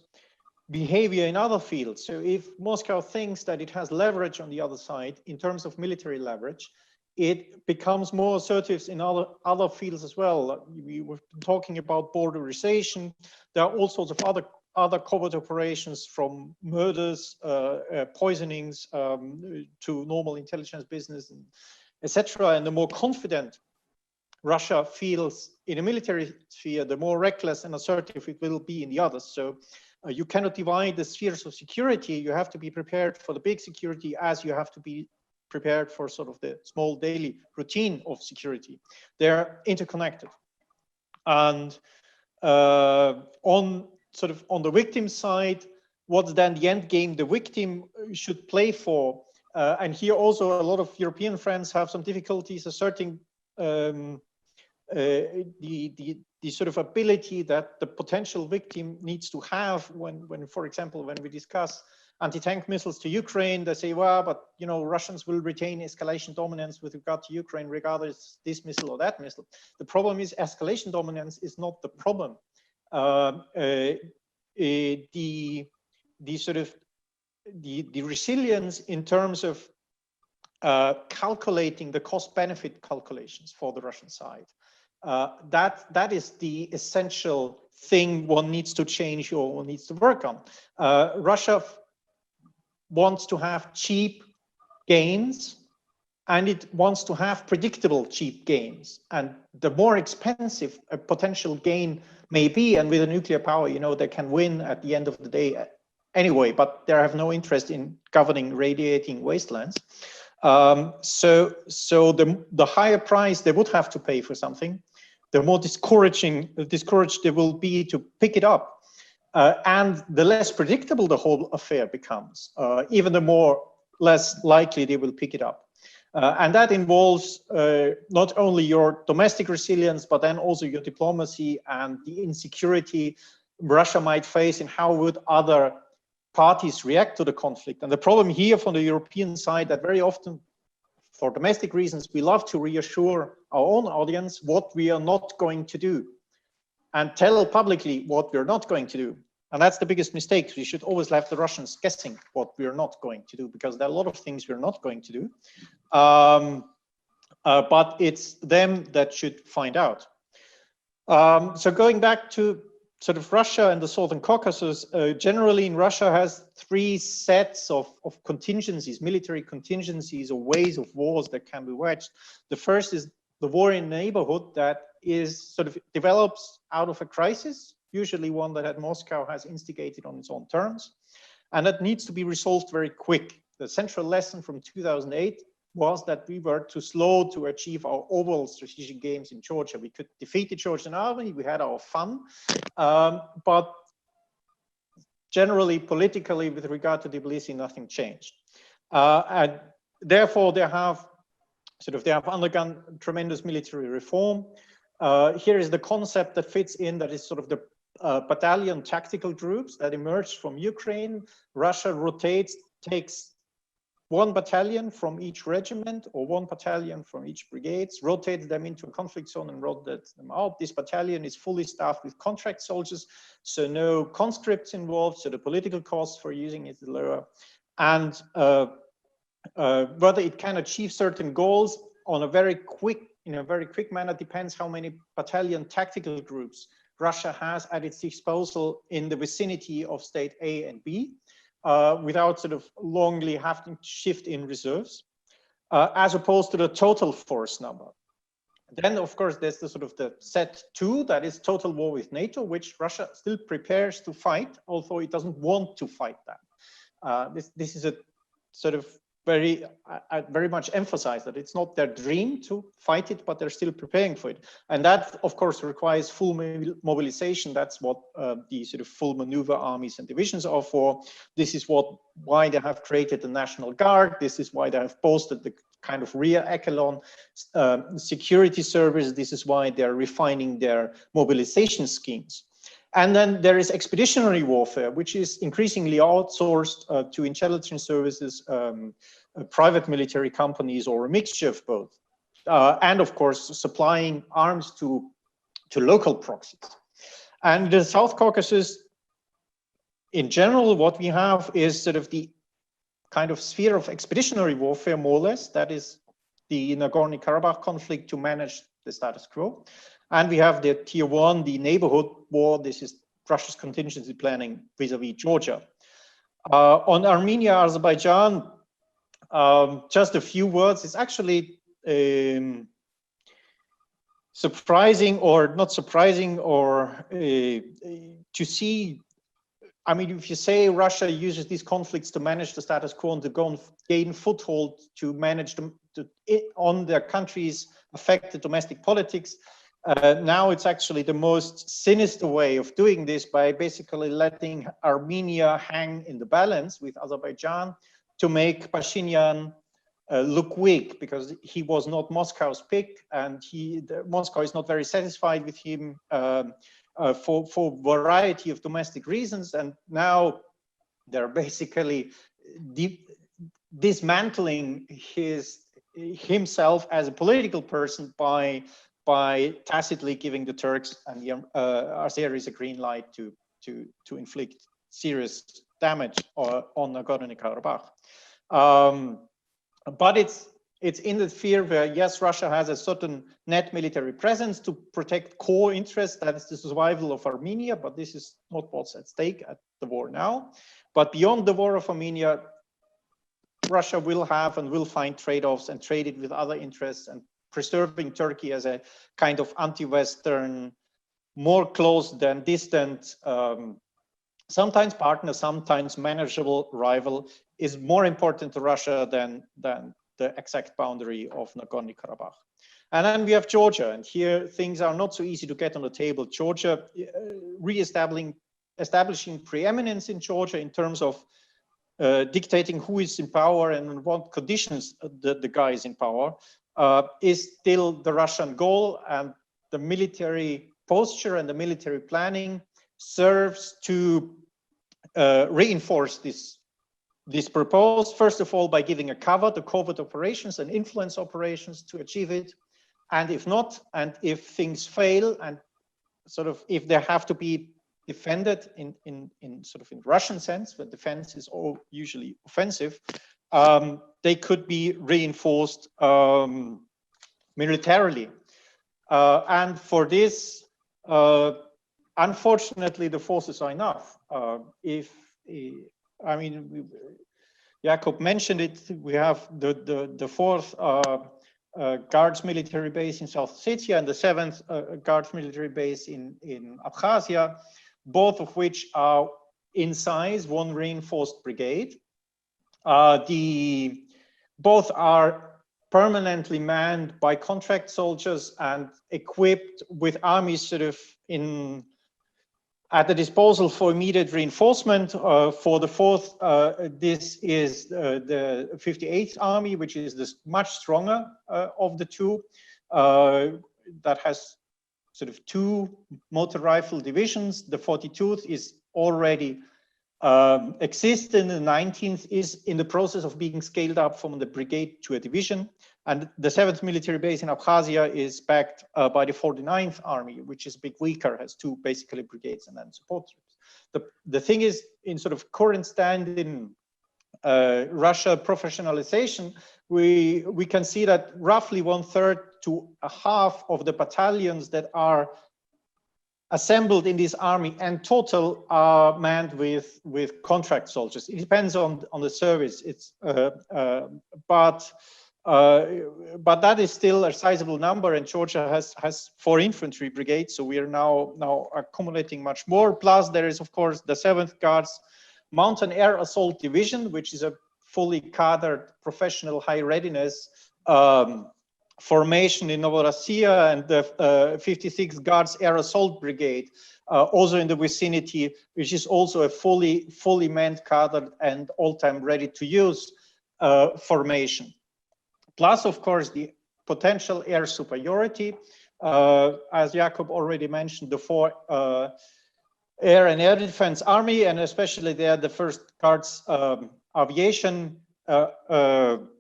behavior in other fields. So if Moscow thinks that it has leverage on the other side in terms of military leverage, it becomes more assertive in other fields as well. We were talking about borderization. There are all sorts of other covert operations, from murders, poisonings, to normal intelligence business, etc. And the more confident Russia feels in a military sphere, the more reckless and assertive it will be in the others. So you cannot divide the spheres of security. You have to be prepared for the big security as you have to be prepared for sort of the small daily routine of security. They're interconnected. And on the victim side, what's then the end game the victim should play for? And here also a lot of European friends have some difficulties asserting the sort of ability that the potential victim needs to have when, for example, when we discuss anti-tank missiles to Ukraine, they say, well, but you know, Russians will retain escalation dominance with regard to Ukraine, regardless this missile or that missile. The problem is escalation dominance is not the problem. The resilience in terms of calculating the cost-benefit calculations for the Russian side, that is the essential thing one needs to change or one needs to work on. Russia wants to have cheap gains, and it wants to have predictable cheap gains. And the more expensive a potential gain may be, and with a nuclear power, you know, they can win at the end of the day anyway, but they have no interest in governing radiating wastelands. So the higher price they would have to pay for something, the more discouraged they will be to pick it up. And the less predictable the whole affair becomes, even the less likely they will pick it up. And that involves not only your domestic resilience, but then also your diplomacy and the insecurity Russia might face in how would other parties react to the conflict. And the problem here from the European side, that very often for domestic reasons, we love to reassure our own audience what we are not going to do and tell publicly what we're not going to do. And that's the biggest mistake. We should always have the Russians guessing what we're not going to do, because there are a lot of things we're not going to do. But it's them that should find out. So going back to sort of Russia and the Southern Caucasus, generally in Russia has three sets of contingencies, military contingencies or ways of wars that can be waged. The first is the war in neighborhood that is sort of develops out of a crisis, usually one that Moscow has instigated on its own terms, and that needs to be resolved very quick. The central lesson from 2008 was that we were too slow to achieve our overall strategic gains in Georgia. We could defeat the Georgian army, we had our fun, but generally politically with regard to Tbilisi, nothing changed. And therefore they have undergone tremendous military reform. Here is the concept that fits in, that is sort of the battalion tactical groups that emerged from Ukraine. Russia rotates, takes one battalion from each regiment or one battalion from each brigades, rotates them into a conflict zone and rotates them out. This battalion is fully staffed with contract soldiers, so no conscripts involved, so the political cost for using it is lower. And whether it can achieve certain goals in a very quick manner depends how many battalion tactical groups Russia has at its disposal in the vicinity of state A and B. Without sort of longly having to shift in reserves, as opposed to the total force number. Then, of course, there's the sort of the set 2, that is total war with NATO, which Russia still prepares to fight, although it doesn't want to fight that. This is a sort of very much emphasize that it's not their dream to fight it, but they're still preparing for it. And that, of course, requires full mobilization. That's what the sort of full maneuver armies and divisions are for. This is why they have created the National Guard. This is why they have posted the kind of rear echelon security service. This is why they're refining their mobilization schemes. And then there is expeditionary warfare, which is increasingly outsourced to intelligence services, private military companies, or a mixture of both. And of course, supplying arms to local proxies. And the South Caucasus, in general, what we have is sort of the kind of sphere of expeditionary warfare, more or less. That is the Nagorno-Karabakh conflict to manage the status quo. And we have the tier 1, the neighborhood war. This is Russia's contingency planning vis-a-vis Georgia. On Armenia, Azerbaijan, just a few words. It's actually surprising or not surprising, or to see. I mean, if you say Russia uses these conflicts to manage the status quo and to go and gain foothold to manage them on their countries, affect the domestic politics, now it's actually the most sinister way of doing this, by basically letting Armenia hang in the balance with Azerbaijan to make Pashinyan look weak, because he was not Moscow's pick, and Moscow is not very satisfied with him for a variety of domestic reasons. And now they're basically dismantling himself as a political person by tacitly giving the Turks and the Azeris a green light to inflict serious damage on Nagorno-Karabakh. But it's in the sphere where, yes, Russia has a certain net military presence to protect core interests, that is the survival of Armenia, but this is not what's at stake at the war now. But beyond the war of Armenia, Russia will have and will find trade-offs and trade it with other interests, and preserving Turkey as a kind of anti-Western, more close than distant, sometimes partner, sometimes manageable rival, is more important to Russia than the exact boundary of Nagorno-Karabakh. And then we have Georgia, and here things are not so easy to get on the table. Georgia, establishing preeminence in Georgia in terms of dictating who is in power and on what conditions the guy is in power, is still the Russian goal, and the military posture and the military planning serves to reinforce this purpose, first of all, by giving a cover to covert operations and influence operations to achieve it. And if not, and if things fail, and sort of if they have to be defended in sort of in Russian sense, but defense is all usually offensive, they could be reinforced militarily. And for this, unfortunately, the forces are enough. I mean, Jakob mentioned it, we have the 4th Guards military base in South Ossetia and the 7th Guards military base in Abkhazia, both of which are in size one reinforced brigade. Both are permanently manned by contract soldiers and equipped with armies sort of at the disposal for immediate reinforcement. For the 4th, this is the 58th Army, which is the much stronger of the two, that has sort of 2 motor rifle divisions. The 42th is already existing. The 19th is in the process of being scaled up from the brigade to a division. And the 7th military base in Abkhazia is backed by the 49th Army, which is a bit weaker, has 2 basically brigades and then support troops. The thing is, in sort of current standing Russia professionalization, we can see that roughly 1/3 to a half of the battalions that are assembled in this army and total are manned with contract soldiers. It depends on the service. But that is still a sizable number, and Georgia has 4 infantry brigades, so we are now accumulating much more. Plus, there is of course the 7th Guards Mountain Air Assault Division, which is a fully cadred professional high readiness formation in Novorossiya, and the 56th Guards Air Assault Brigade, also in the vicinity, which is also a fully manned, cadred, and all-time ready-to-use formation. Plus, of course, the potential air superiority. As Jakob already mentioned, the 4 Air and Air Defense Army, and especially there, the 1st Guards Aviation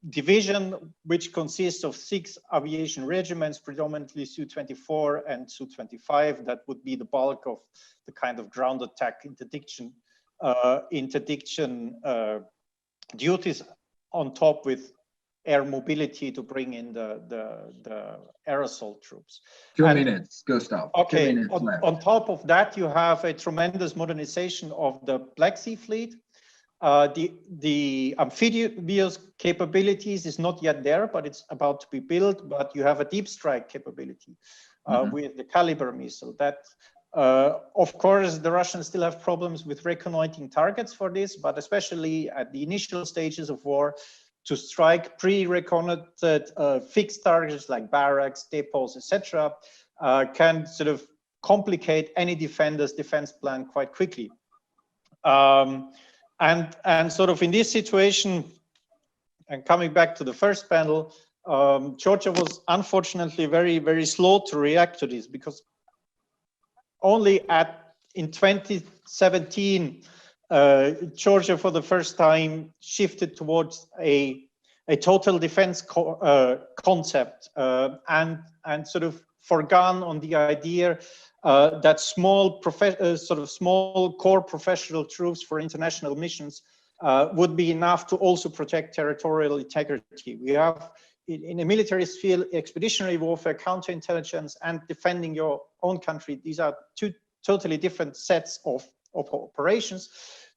Division, which consists of 6 aviation regiments, predominantly Su-24 and Su-25. That would be the bulk of the kind of ground attack interdiction duties, on top with air mobility to bring in the air assault troops. 2 minutes, Gustav. Okay, 2 minutes left. On top of that, you have a tremendous modernization of the Black Sea Fleet. The amphibious capabilities is not yet there, but it's about to be built. But you have a deep strike capability with the Caliber missile. That, of course, the Russians still have problems with reconnoitering targets for this, but especially at the initial stages of war, to strike pre-reconnoitered fixed targets like barracks, depots, etc., can sort of complicate any defender's defense plan quite quickly. And sort of in this situation, coming back to the first panel, Georgia was unfortunately very, very slow to react to this, because only in 2017, Georgia for the first time shifted towards a total defense concept and sort of forgone on the idea that small core professional troops for international missions would be enough to also protect territorial integrity. We have in a military sphere, expeditionary warfare, counterintelligence, and defending your own country. These are two totally different sets of operations,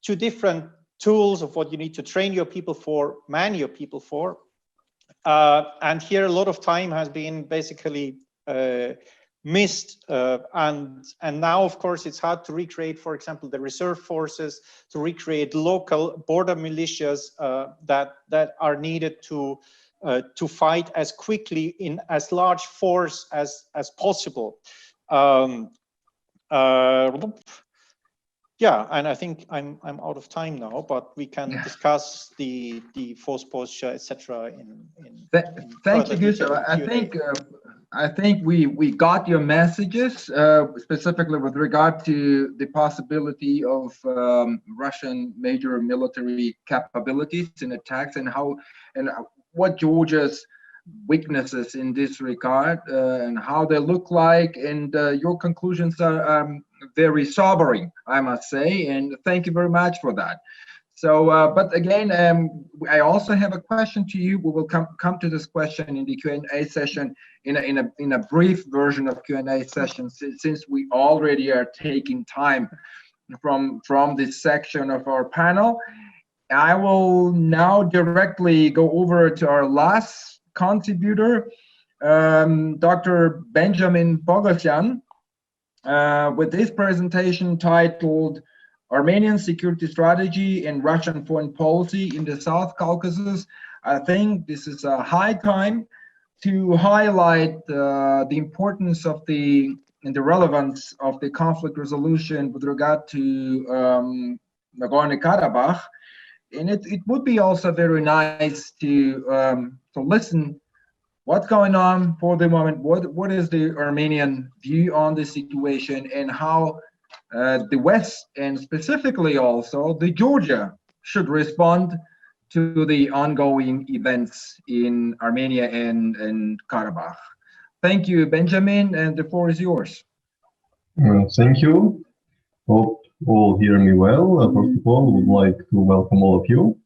two different tools of what you need to train your people for, man your people for. And here a lot of time has been basically missed. And now, of course, it's hard to recreate, for example, the reserve forces, to recreate local border militias that are needed to fight as quickly in as large force as possible. Yeah, and I think I'm out of time now, but we can discuss the force posture, etc. Thank you, Gustav. I think we got your messages, specifically with regard to the possibility of Russian major military capabilities in attacks, and what Georgia's weaknesses in this regard and how they look like, and your conclusions are very sobering, I must say, and thank you very much for that. So, but again, I also have a question to you. We will come to this question in the Q&A session, in a brief version of Q&A session, since we already are taking time from this section of our panel. I will now directly go over to our last contributor, Dr. Benjamin Bogosian, with his presentation titled Armenian Security Strategy and Russian Foreign Policy in the South Caucasus. I think this is a high time to highlight the importance of and the relevance of the conflict resolution with regard to Nagorno-Karabakh. And it would be also very nice to listen what's going on for the moment. What is the Armenian view on the situation, and how the West, and specifically also the Georgia, should respond to the ongoing events in Armenia and Karabakh. Thank you, Benjamin, and the floor is yours. Thank you. Hope all hear me well. First of all, would like to welcome all of you.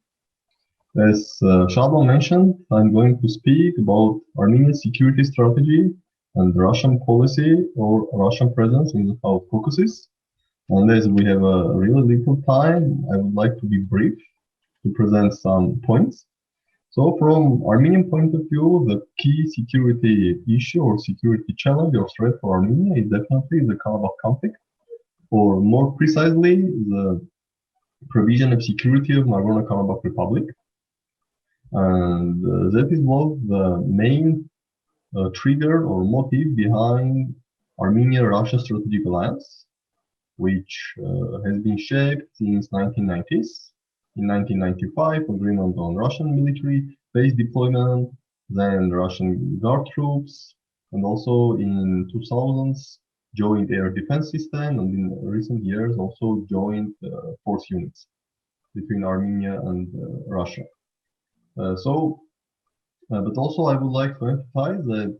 As Shadman mentioned, I'm going to speak about Armenian security strategy and Russian policy or Russian presence in the South Caucasus. And as we have a really little time, I would like to be brief to present some points. So from Armenian point of view, the key security issue or security challenge or threat for Armenia is definitely the Karabakh conflict, or more precisely, the provision of security of Nagorno-Karabakh Republic. And that is what the main trigger or motive behind Armenia-Russia strategic alliance, which has been shaped since 1990s. In 1995, agreement on Russian military base deployment, then Russian guard troops, and also in 2000s, joint air defense system, and in recent years also joint force units between Armenia and Russia. But also I would like to emphasize that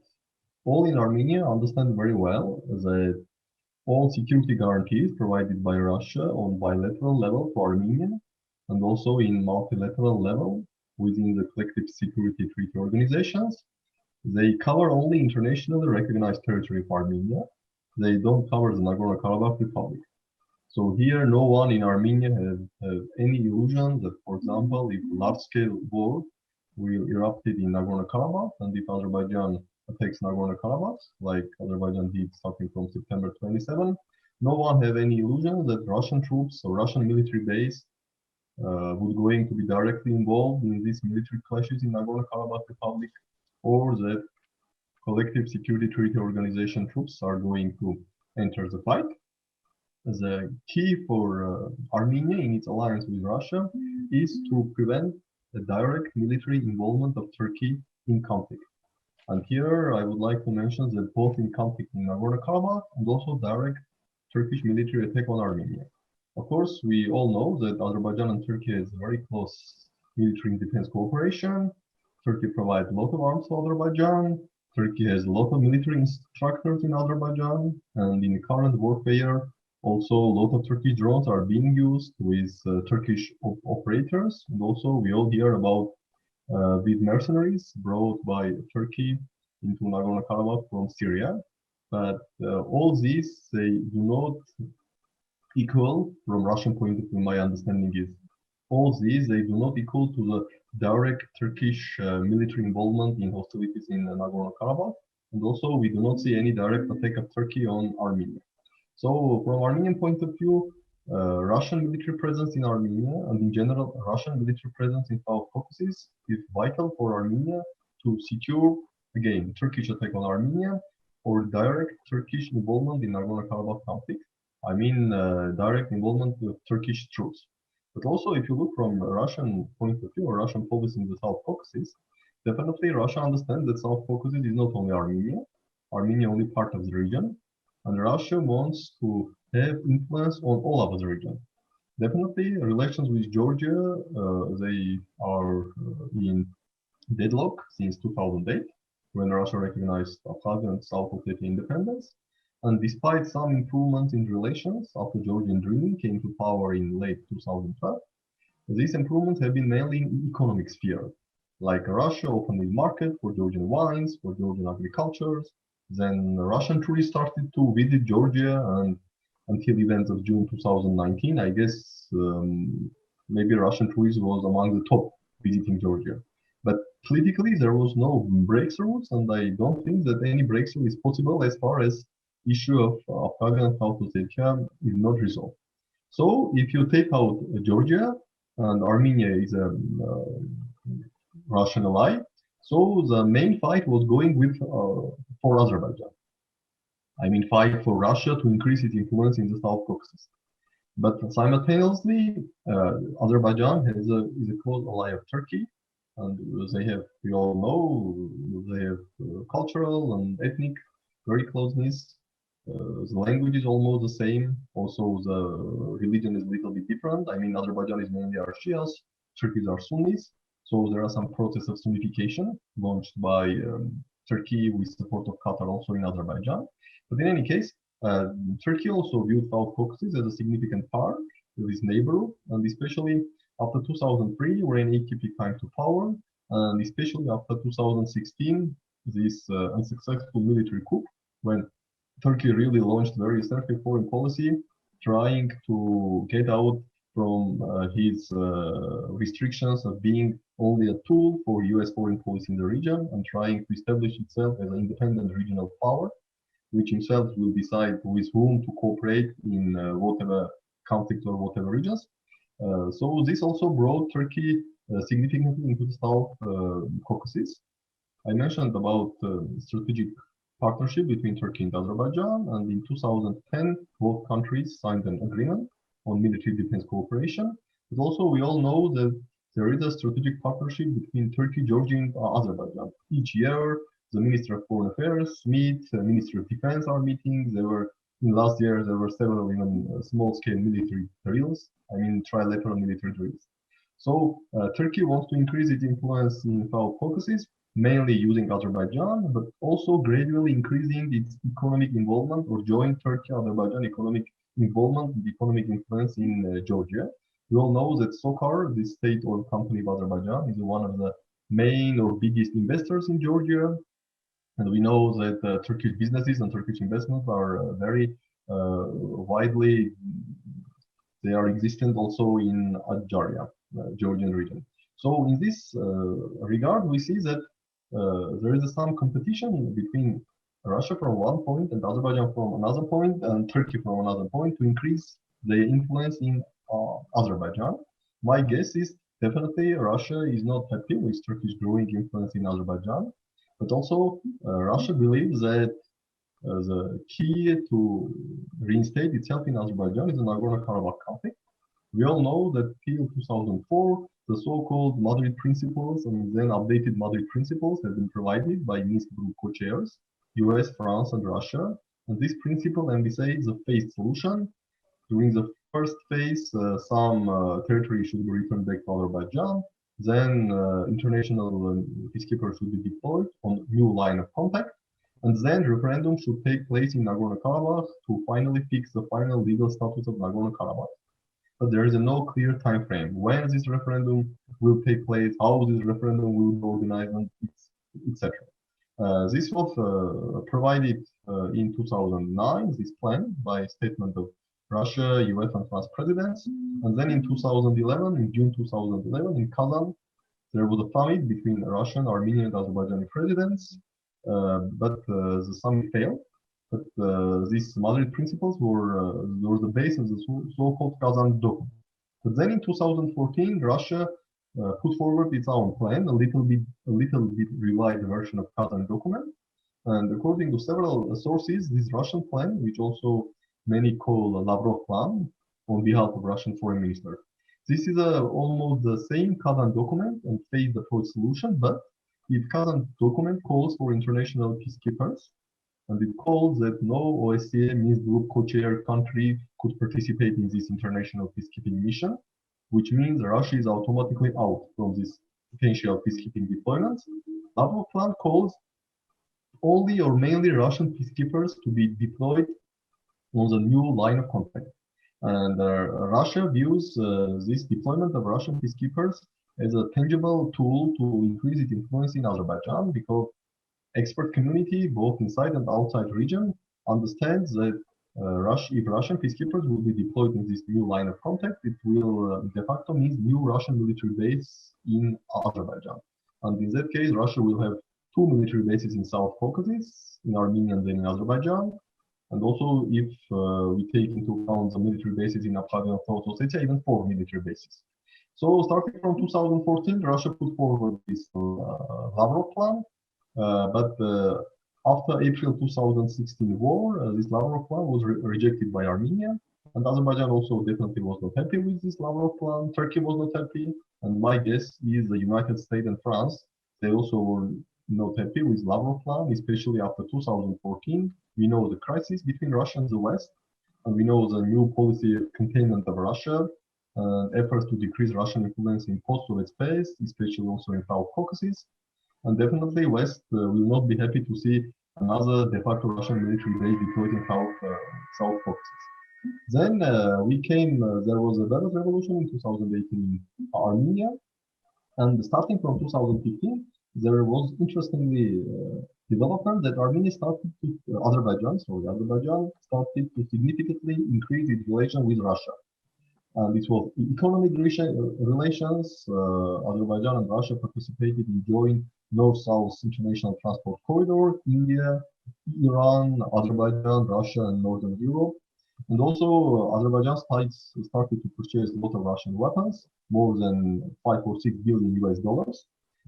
all in Armenia understand very well that all security guarantees provided by Russia on bilateral level to Armenia, and also in multilateral level within the collective security treaty organizations, they cover only internationally recognized territory of Armenia. They don't cover the Nagorno-Karabakh Republic. So here, no one in Armenia has any illusion that, for example, if large-scale war will erupt in Nagorno-Karabakh, and if Azerbaijan attacks Nagorno-Karabakh, like Azerbaijan did starting from September 27, no one have any illusion that Russian troops or Russian military base would going to be directly involved in these military clashes in Nagorno-Karabakh Republic, or that collective security treaty organization troops are going to enter the fight. The key for Armenia in its alliance with Russia is to prevent a direct military involvement of Turkey in conflict. And here I would like to mention that both in conflict in Nagorno-Karabakh and also direct Turkish military attack on Armenia. Of course, we all know that Azerbaijan and Turkey has very close military and defense cooperation. Turkey provides a lot of arms to Azerbaijan. Turkey has a lot of military instructors in Azerbaijan, and in current warfare, also a lot of Turkish drones are being used with Turkish operators. And also, we all hear about these mercenaries brought by Turkey into Nagorno-Karabakh from Syria. But all these, they do not equal, from Russian point of view, my understanding is, all these, they do not equal to the direct Turkish military involvement in hostilities in Nagorno-Karabakh. And also, we do not see any direct attack of Turkey on Armenia. So, from Armenian point of view, Russian military presence in Armenia and in general, Russian military presence in South Caucasus is vital for Armenia to secure, again, Turkish attack on Armenia or direct Turkish involvement in Nagorno-Karabakh conflict. I mean, direct involvement with Turkish troops. But also, if you look from a Russian point of view or Russian policy in the South Caucasus, definitely Russia understands that South Caucasus is not only Armenia only part of the region, and Russia wants to have influence on all of the region. Definitely, relations with Georgia, they are in deadlock since 2008, when Russia recognized Abkhazia and South Ossetia independence. And despite some improvements in relations after Georgian Dream came to power in late 2012, these improvements have been mainly in economic sphere, like Russia opened the market for Georgian wines, for Georgian agriculture. Then Russian tourists started to visit Georgia, and until events of June 2019, I guess maybe Russian tourism was among the top visiting Georgia. But politically, there was no breakthroughs, and I don't think that any breakthrough is possible as far as issue of Abkhazia and South Ossetia is not resolved. So if you take out Georgia, and Armenia is a Russian ally, so the main fight was going with for Azerbaijan. I mean, fight for Russia to increase its influence in the South Caucasus. But simultaneously, Azerbaijan is a close ally of Turkey, and they have, we all know, they have cultural and ethnic very closeness. The language is almost the same. Also, the religion is a little bit different. I mean, Azerbaijan is mainly are Shias, Turkeys are Sunnis. So there are some process of Sunnification launched by Turkey with support of Qatar also in Azerbaijan. But in any case, Turkey also viewed South Caucasus as a significant part of its neighborhood, and especially after 2003, when AKP came to power, and especially after 2016, this unsuccessful military coup, when Turkey really launched very assertive foreign policy, trying to get out from his restrictions of being only a tool for US foreign policy in the region and trying to establish itself as an independent regional power, which himself will decide with whom to cooperate in whatever conflict or whatever regions. So this also brought Turkey significantly into the South Caucasus. I mentioned about strategic partnership between Turkey and Azerbaijan, and in 2010, both countries signed an agreement on military defense cooperation. But also, we all know that there is a strategic partnership between Turkey, Georgia, and Azerbaijan. Each year, the Minister of Foreign Affairs meet, Ministry of Defense are meeting. There were, in last year, there were several even small-scale military drills. I mean, trilateral military drills. So Turkey wants to increase its influence in South Caucasus, mainly using Azerbaijan, but also gradually increasing its economic involvement or joint Turkey-Azerbaijan economic involvement and economic influence in Georgia. We all know that SOCAR, the state oil company of Azerbaijan, is one of the main or biggest investors in Georgia. And we know that Turkish businesses and Turkish investments are very widely, they are existent also in Adjaria, Georgian region. So in this regard, we see that there is some competition between Russia from one point and Azerbaijan from another point and Turkey from another point to increase the influence in Azerbaijan. My guess is definitely Russia is not happy with Turkey's growing influence in Azerbaijan, but also Russia believes that the key to reinstate itself in Azerbaijan is the Nagorno-Karabakh conflict. We all know that till 2004, the so-called Madrid Principles and then updated Madrid Principles have been provided by Minsk Group co-chairs, US, France, and Russia. And this principle envisages a phased solution. During the first phase, some territory should be returned back to Azerbaijan. Then international peacekeepers should be deployed on a new line of contact. And then referendum should take place in Nagorno-Karabakh to finally fix the final legal status of Nagorno-Karabakh. But there is no clear time frame when this referendum will take place, how this referendum will be organized, etc. This was provided in 2009, this plan, by statement of Russia, US, and France presidents. And then in 2011, in June 2011, in Kazan, there was a summit between Russian, Armenian, and Azerbaijani presidents, but the summit failed. But these Madrid principles were the base of the so-called Kazan document. But then in 2014, Russia put forward its own plan, a little bit revised version of Kazan document. And according to several sources, this Russian plan, which also many call a Lavrov plan, on behalf of Russian foreign minister. This is almost the same Kazan document and phased approach solution, but its Kazan document calls for international peacekeepers, and it calls that no OSCE Minsk Group co-chair country could participate in this international peacekeeping mission, which means Russia is automatically out from this potential peacekeeping deployments. Lavrov plan calls only or mainly Russian peacekeepers to be deployed on the new line of contact. And Russia views this deployment of Russian peacekeepers as a tangible tool to increase its influence in Azerbaijan, because expert community, both inside and outside region, understands that if Russian peacekeepers will be deployed in this new line of contact, it will de facto mean new Russian military base in Azerbaijan. And in that case, Russia will have 2 military bases in South Caucasus, in Armenia and then in Azerbaijan. And also, if we take into account the military bases in Abkhazia and South Ossetia, even 4 military bases. So starting from 2014, Russia put forward this Lavrov plan. But after April 2016 war, this Lavrov plan was rejected by Armenia. And Azerbaijan also definitely was not happy with this Lavrov plan. Turkey was not happy. And my guess is the United States and France, they also were not happy with Lavrov plan, especially after 2014. We know the crisis between Russia and the West, and we know the new policy of containment of Russia, efforts to decrease Russian influence in post-Soviet space, especially also in South Caucasus. And definitely West will not be happy to see another de facto Russian military base deployed in South Caucasus. Then there was a Belarus revolution in 2018 in Armenia, and starting from 2015, there was interestingly development that Azerbaijan started to significantly increase its relation with Russia. And it was economic relations. Azerbaijan and Russia participated in joint North-South international transport corridor, India, Iran, Azerbaijan, Russia, and Northern Europe. And also Azerbaijan started to purchase a lot of Russian weapons, more than 5 or 6 billion US dollars.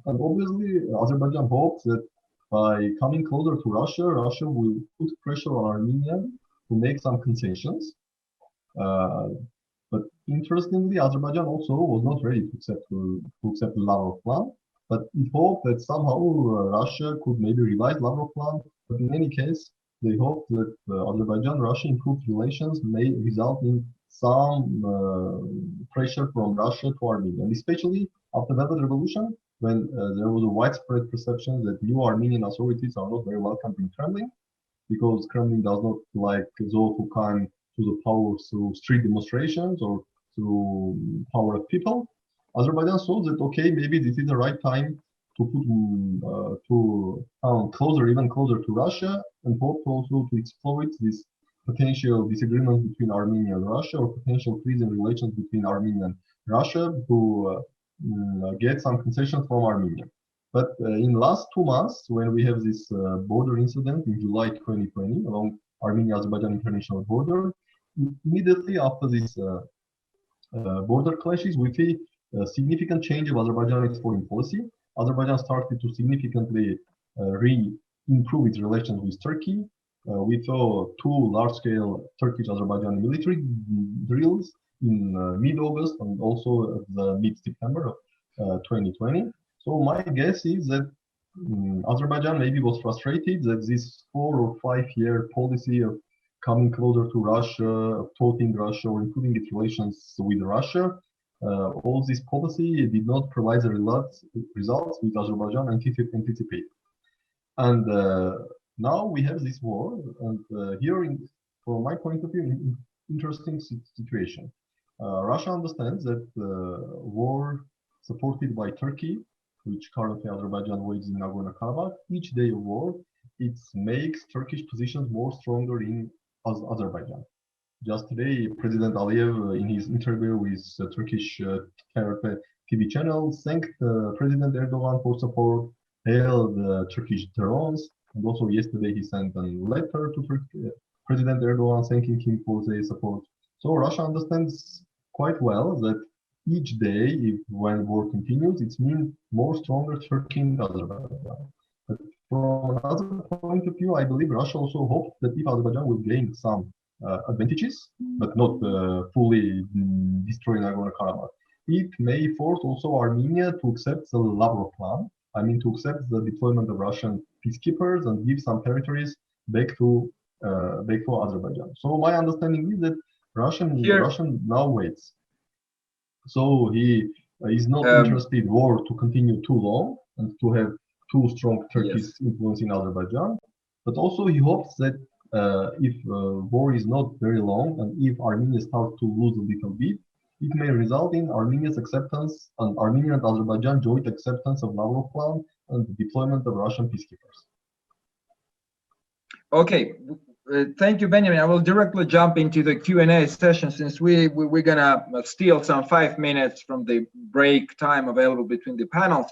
And obviously Azerbaijan hopes that by coming closer to Russia, Russia will put pressure on Armenia to make some concessions. But interestingly, Azerbaijan also was not ready to accept the Lavrov plan. But it hoped that somehow Russia could maybe revise Lavrov plan. But in any case, they hope that Azerbaijan-Russia improved relations may result in some pressure from Russia to Armenia, and especially after the revolution, when there was a widespread perception that new Armenian authorities are not very welcome in Kremlin, because Kremlin does not like those who come to the power through street demonstrations or through power of people. Azerbaijan saw that, okay, maybe this is the right time to put even closer to Russia, and hope also to exploit this potential disagreement between Armenia and Russia, or potential freeze in relations between Armenia and Russia to get some concessions from Armenia. But in the last 2 months, when we have this border incident in July 2020 along Armenia-Azerbaijan international border, immediately after this border clashes, we see a significant change of Azerbaijan's foreign policy. Azerbaijan started to significantly improve its relations with Turkey. We saw 2 large-scale Turkish-Azerbaijani military drills in mid-August and also the mid-September of 2020. So my guess is that Azerbaijan maybe was frustrated that this 4 or 5 year policy of coming closer to Russia, of taught-in Russia, or improving its relations with Russia, all this policy did not provide the results which Azerbaijan anticipated. And now we have this war, and here, from my point of view, interesting situation. Russia understands that war supported by Turkey, which currently Azerbaijan wages in Nagorno-Karabakh, each day of war, it makes Turkish positions more stronger in Azerbaijan. Just today, President Aliyev, in his interview with Turkish TRT TV channel, thanked President Erdogan for support, hailed Turkish drones, and also yesterday he sent a letter to President Erdogan thanking him for their support. So Russia understands quite well that each day, when war continues, it means more stronger Turkey in Azerbaijan. But from another point of view, I believe Russia also hopes that if Azerbaijan will gain some advantages, but not fully destroy Nagorno-Karabakh, it may force also Armenia to accept the Lavrov plan. I mean, to accept the deployment of Russian peacekeepers and give some territories back to Azerbaijan. So my understanding is that Russian now waits. So he is not interested war to continue too long and to have too strong Turkish influence in Azerbaijan. But also he hopes that if war is not very long and if Armenia starts to lose a little bit, it may result in Armenia's acceptance and Armenia and Azerbaijan joint acceptance of Lavrov plan and the deployment of Russian peacekeepers. Okay, thank you, Benjamin. I will directly jump into the Q&A session since we're gonna steal some 5 minutes from the break time available between the panels,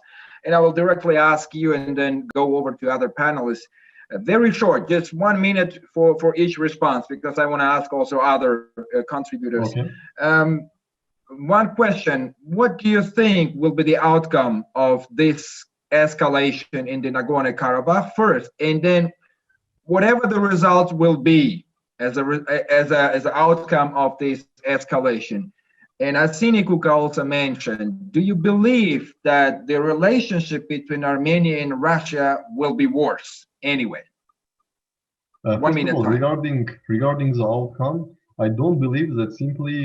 and I will directly ask you and then go over to other panelists. Very short, just 1 minute for each response, because I want to ask also other contributors. Okay. One question: what do you think will be the outcome of this escalation in the Nagorno-Karabakh first, and then whatever the results will be as an outcome of this escalation? And as Sini Kuka also mentioned, do you believe that the relationship between Armenia and Russia will be worse anyway? 1 minute all, time. regarding the outcome, I don't believe that simply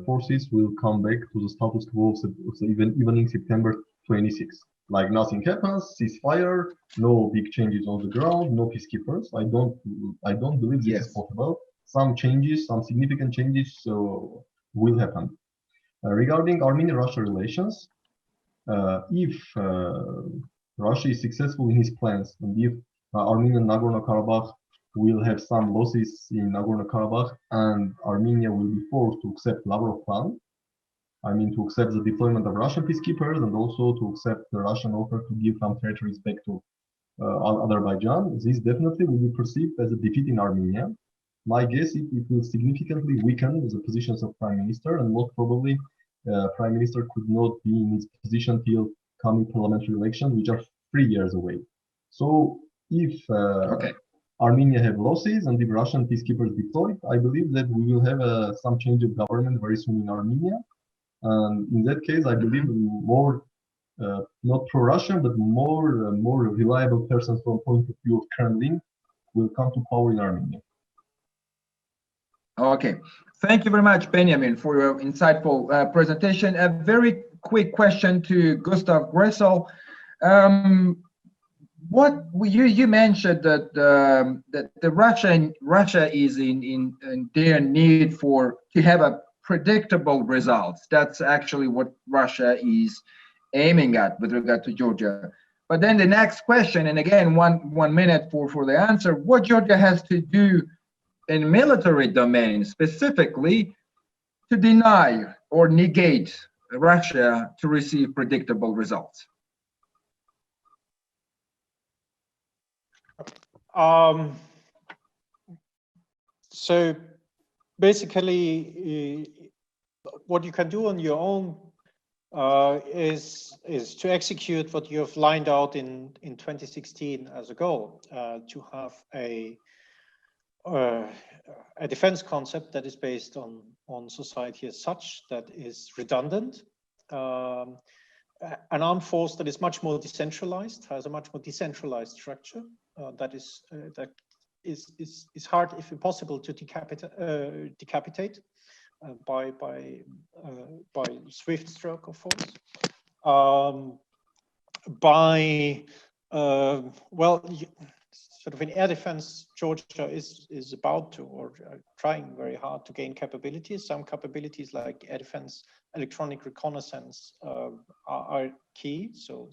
forces will come back to the status quo even in September 26. Like nothing happens, ceasefire, no big changes on the ground, no peacekeepers. I don't believe this is possible. Some changes, some significant changes will happen. Regarding Armenia-Russia relations, if Russia is successful in his plans and if Armenia and Nagorno-Karabakh will have some losses in Nagorno-Karabakh and Armenia will be forced to accept Lavrov plan, I mean to accept the deployment of Russian peacekeepers and also to accept the Russian offer to give some territories back to Azerbaijan, this definitely will be perceived as a defeat in Armenia. My guess is it will significantly weaken the positions of Prime Minister, and most probably Prime Minister could not be in his position till coming parliamentary elections, which are 3 years away. So if Armenia have losses and if Russian peacekeepers deployed, I believe that we will have some change of government very soon in Armenia. And in that case, I believe more, not pro-Russian, but more reliable persons from point of view of Kremlin will come to power in Armenia. Okay. Thank you very much, Benjamin, for your insightful presentation. A very quick question to Gustav Gressel. What you mentioned that the Russia is in their need to have a predictable results. That's actually what Russia is aiming at with regard to Georgia. But then the next question, and again, one minute for the answer, what Georgia has to do in military domain specifically to deny or negate Russia to receive predictable results? So basically, what you can do on your own is to execute what you have lined out in 2016 as a goal, to have a defense concept that is based on society as such, that is redundant, an armed force that is much more decentralized, has a much more decentralized structure that is hard, if impossible, to decapitate by swift stroke of force. Sort of in air defense, Georgia is about to, or trying very hard to gain capabilities. Some capabilities like air defense, electronic reconnaissance are key. So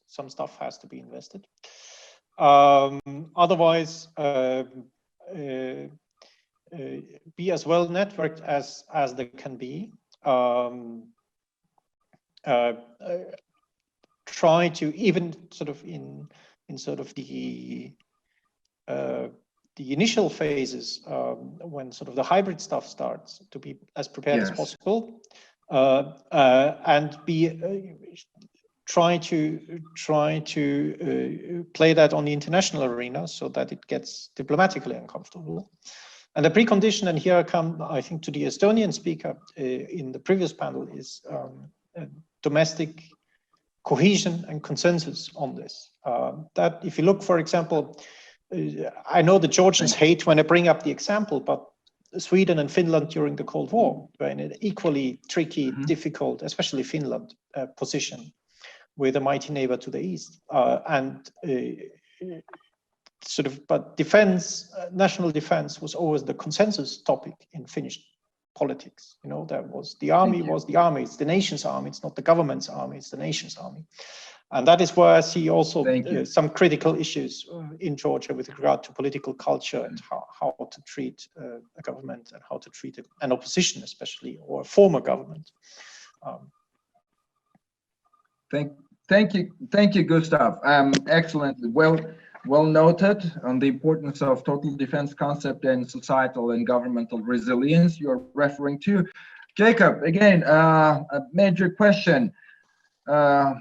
some stuff has to be invested. Otherwise, be as well networked as they can be. Try to, even sort of in sort of the initial phases, when sort of the hybrid stuff starts, to be as prepared as possible, and be try to play that on the international arena so that it gets diplomatically uncomfortable. And the precondition, and here I come, I think, to the Estonian speaker in the previous panel, is domestic cohesion and consensus on this. That if you look, for example, I know the Georgians hate when I bring up the example, but Sweden and Finland during the Cold War were in an equally tricky, difficult, especially Finland, position with a mighty neighbor to the east. But defense, national defense was always the consensus topic in Finnish politics. You know, there was the army was the army, it's the nation's army, it's not the government's army, it's the nation's army. And that is where I see also some critical issues in Georgia with regard to political culture and how to treat a government and how to treat an opposition, especially, or a former government. Thank you, Gustav. Excellent. Well noted on the importance of total defense concept and societal and governmental resilience you're referring to. Jacob, again, a major question. Do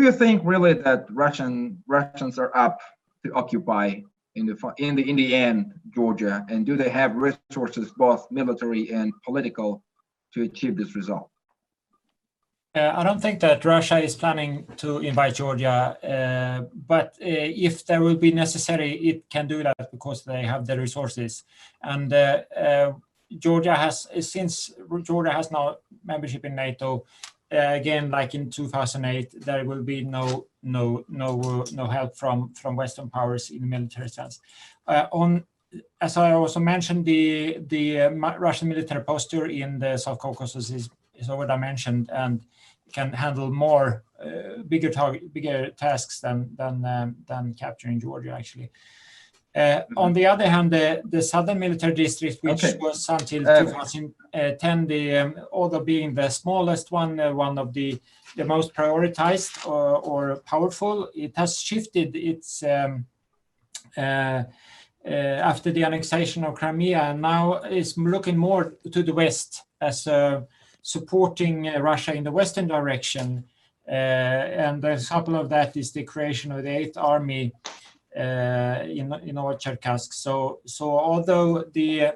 you think really that Russians are up to occupy in the end Georgia, and do they have resources, both military and political, to achieve this result? I don't think that Russia is planning to invade Georgia, but if there will be necessary, it can do that because they have the resources. And Georgia has now membership in NATO. Again, like in 2008, there will be no help from Western powers in the military sense. As I also mentioned, the Russian military posture in the South Caucasus is over-dimensioned and can handle more bigger tasks than capturing Georgia, actually. On the other hand, the southern military district, which was until 2010, although being the smallest one of the most prioritized or powerful, it has shifted its after the annexation of Crimea, and now is looking more to the west as supporting Russia in the western direction. And a couple of that is the creation of the 8th Army in Novotcherkassk. So although the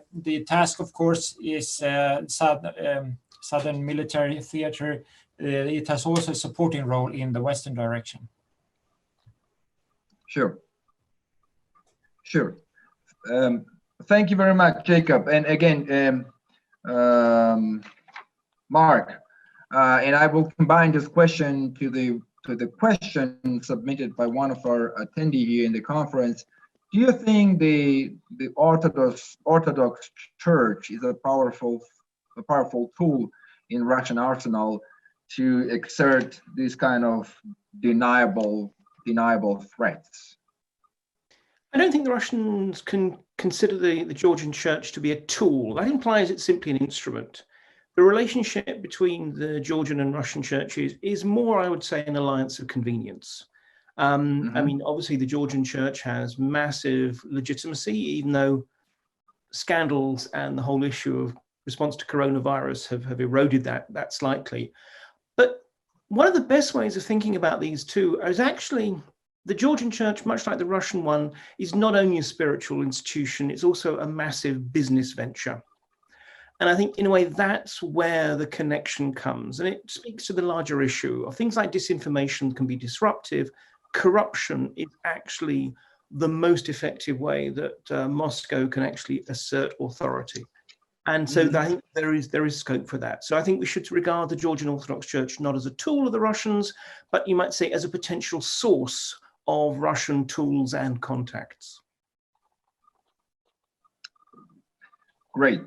task, of course, is southern military theater, it has also a supporting role in the western direction. Sure. Thank you very much, Jacob. And again, Mark, and I will combine this question to the question submitted by one of our attendees here in the conference. Do you think the Orthodox Church is a powerful tool in Russian arsenal to exert these kind of deniable threats? I don't think the Russians can consider the Georgian Church to be a tool. That implies it's simply an instrument. The relationship between the Georgian and Russian churches is more, I would say, an alliance of convenience. I mean, obviously, the Georgian Church has massive legitimacy, even though scandals and the whole issue of response to coronavirus have eroded that slightly. But one of the best ways of thinking about these two is actually the Georgian Church, much like the Russian one, is not only a spiritual institution, it's also a massive business venture. And I think in a way that's where the connection comes, and it speaks to the larger issue of things like disinformation can be disruptive. Corruption is actually the most effective way that Moscow can actually assert authority. And so I think there is scope for that. So I think we should regard the Georgian Orthodox Church not as a tool of the Russians, but you might say as a potential source of Russian tools and contacts. Great.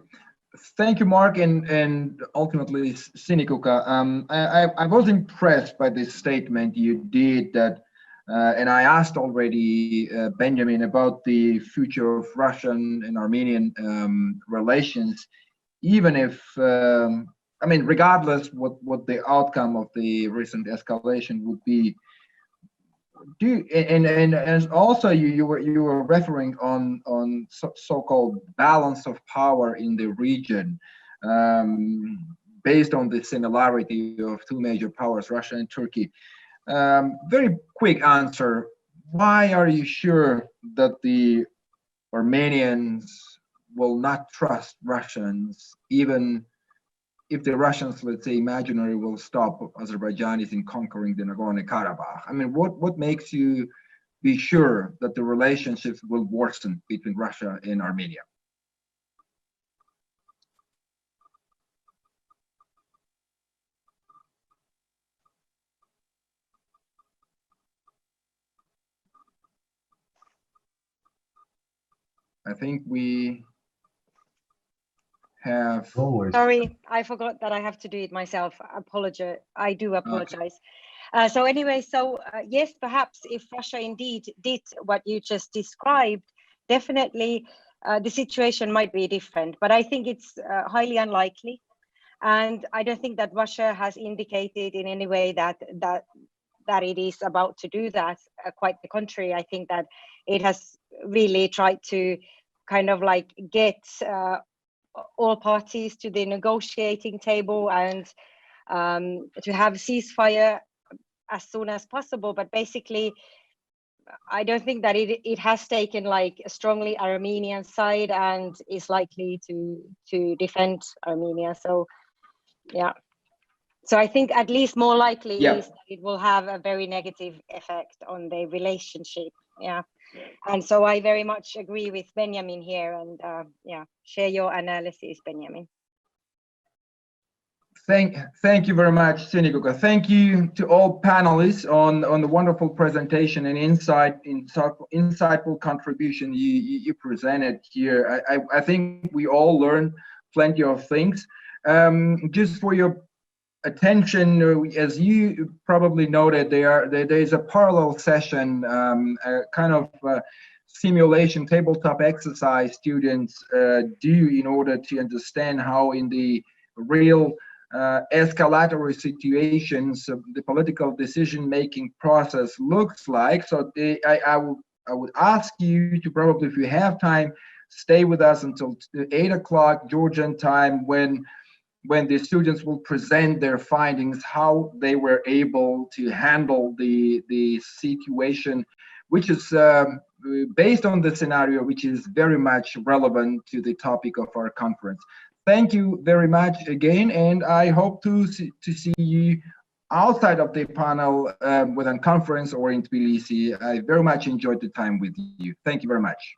Thank you, Mark, and ultimately, Sinikuka. I was impressed by this statement you did that, and I asked already Benjamin about the future of Russian and Armenian relations, even if, I mean, regardless what the outcome of the recent escalation would be. And also you were referring on so-called balance of power in the region, based on the similarity of two major powers, Russia and Turkey. Very quick answer: why are you sure that the Armenians will not trust Russians, even if the Russians, let's say, imaginary, will stop Azerbaijanis in conquering the Nagorno-Karabakh? I mean, what makes you be sure that the relationships will worsen between Russia and Armenia? I think we have. Sorry, I forgot that I have to do it myself. I do apologize. Okay. So anyway, yes, perhaps if Russia indeed did what you just described, definitely the situation might be different. But I think it's highly unlikely, and I don't think that Russia has indicated in any way that it is about to do that. Quite the contrary, I think that it has really tried to kind of like get all parties to the negotiating table and to have ceasefire as soon as possible. But basically, I don't think that it has taken like a strongly Armenian side and is likely to defend Armenia. So yeah. So I think at least more likely is that it will have a very negative effect on the relationship. Yeah. And so I very much agree with Benjamin here, and share your analysis, Benjamin. Thank you very much, Sinikuka. Thank you to all panelists on the wonderful presentation and insightful contribution you presented here. I think we all learned plenty of things. Just for your attention, as you probably noted, there is a parallel session, a kind of simulation tabletop exercise students do in order to understand how in the real escalatory situations the political decision-making process looks like. So I would ask you to probably, if you have time, stay with us until 8 o'clock Georgian time, when the students will present their findings, how they were able to handle the situation, which is based on the scenario, which is very much relevant to the topic of our conference. Thank you very much again, and I hope to see you outside of the panel with a conference or in Tbilisi. I very much enjoyed the time with you. Thank you very much.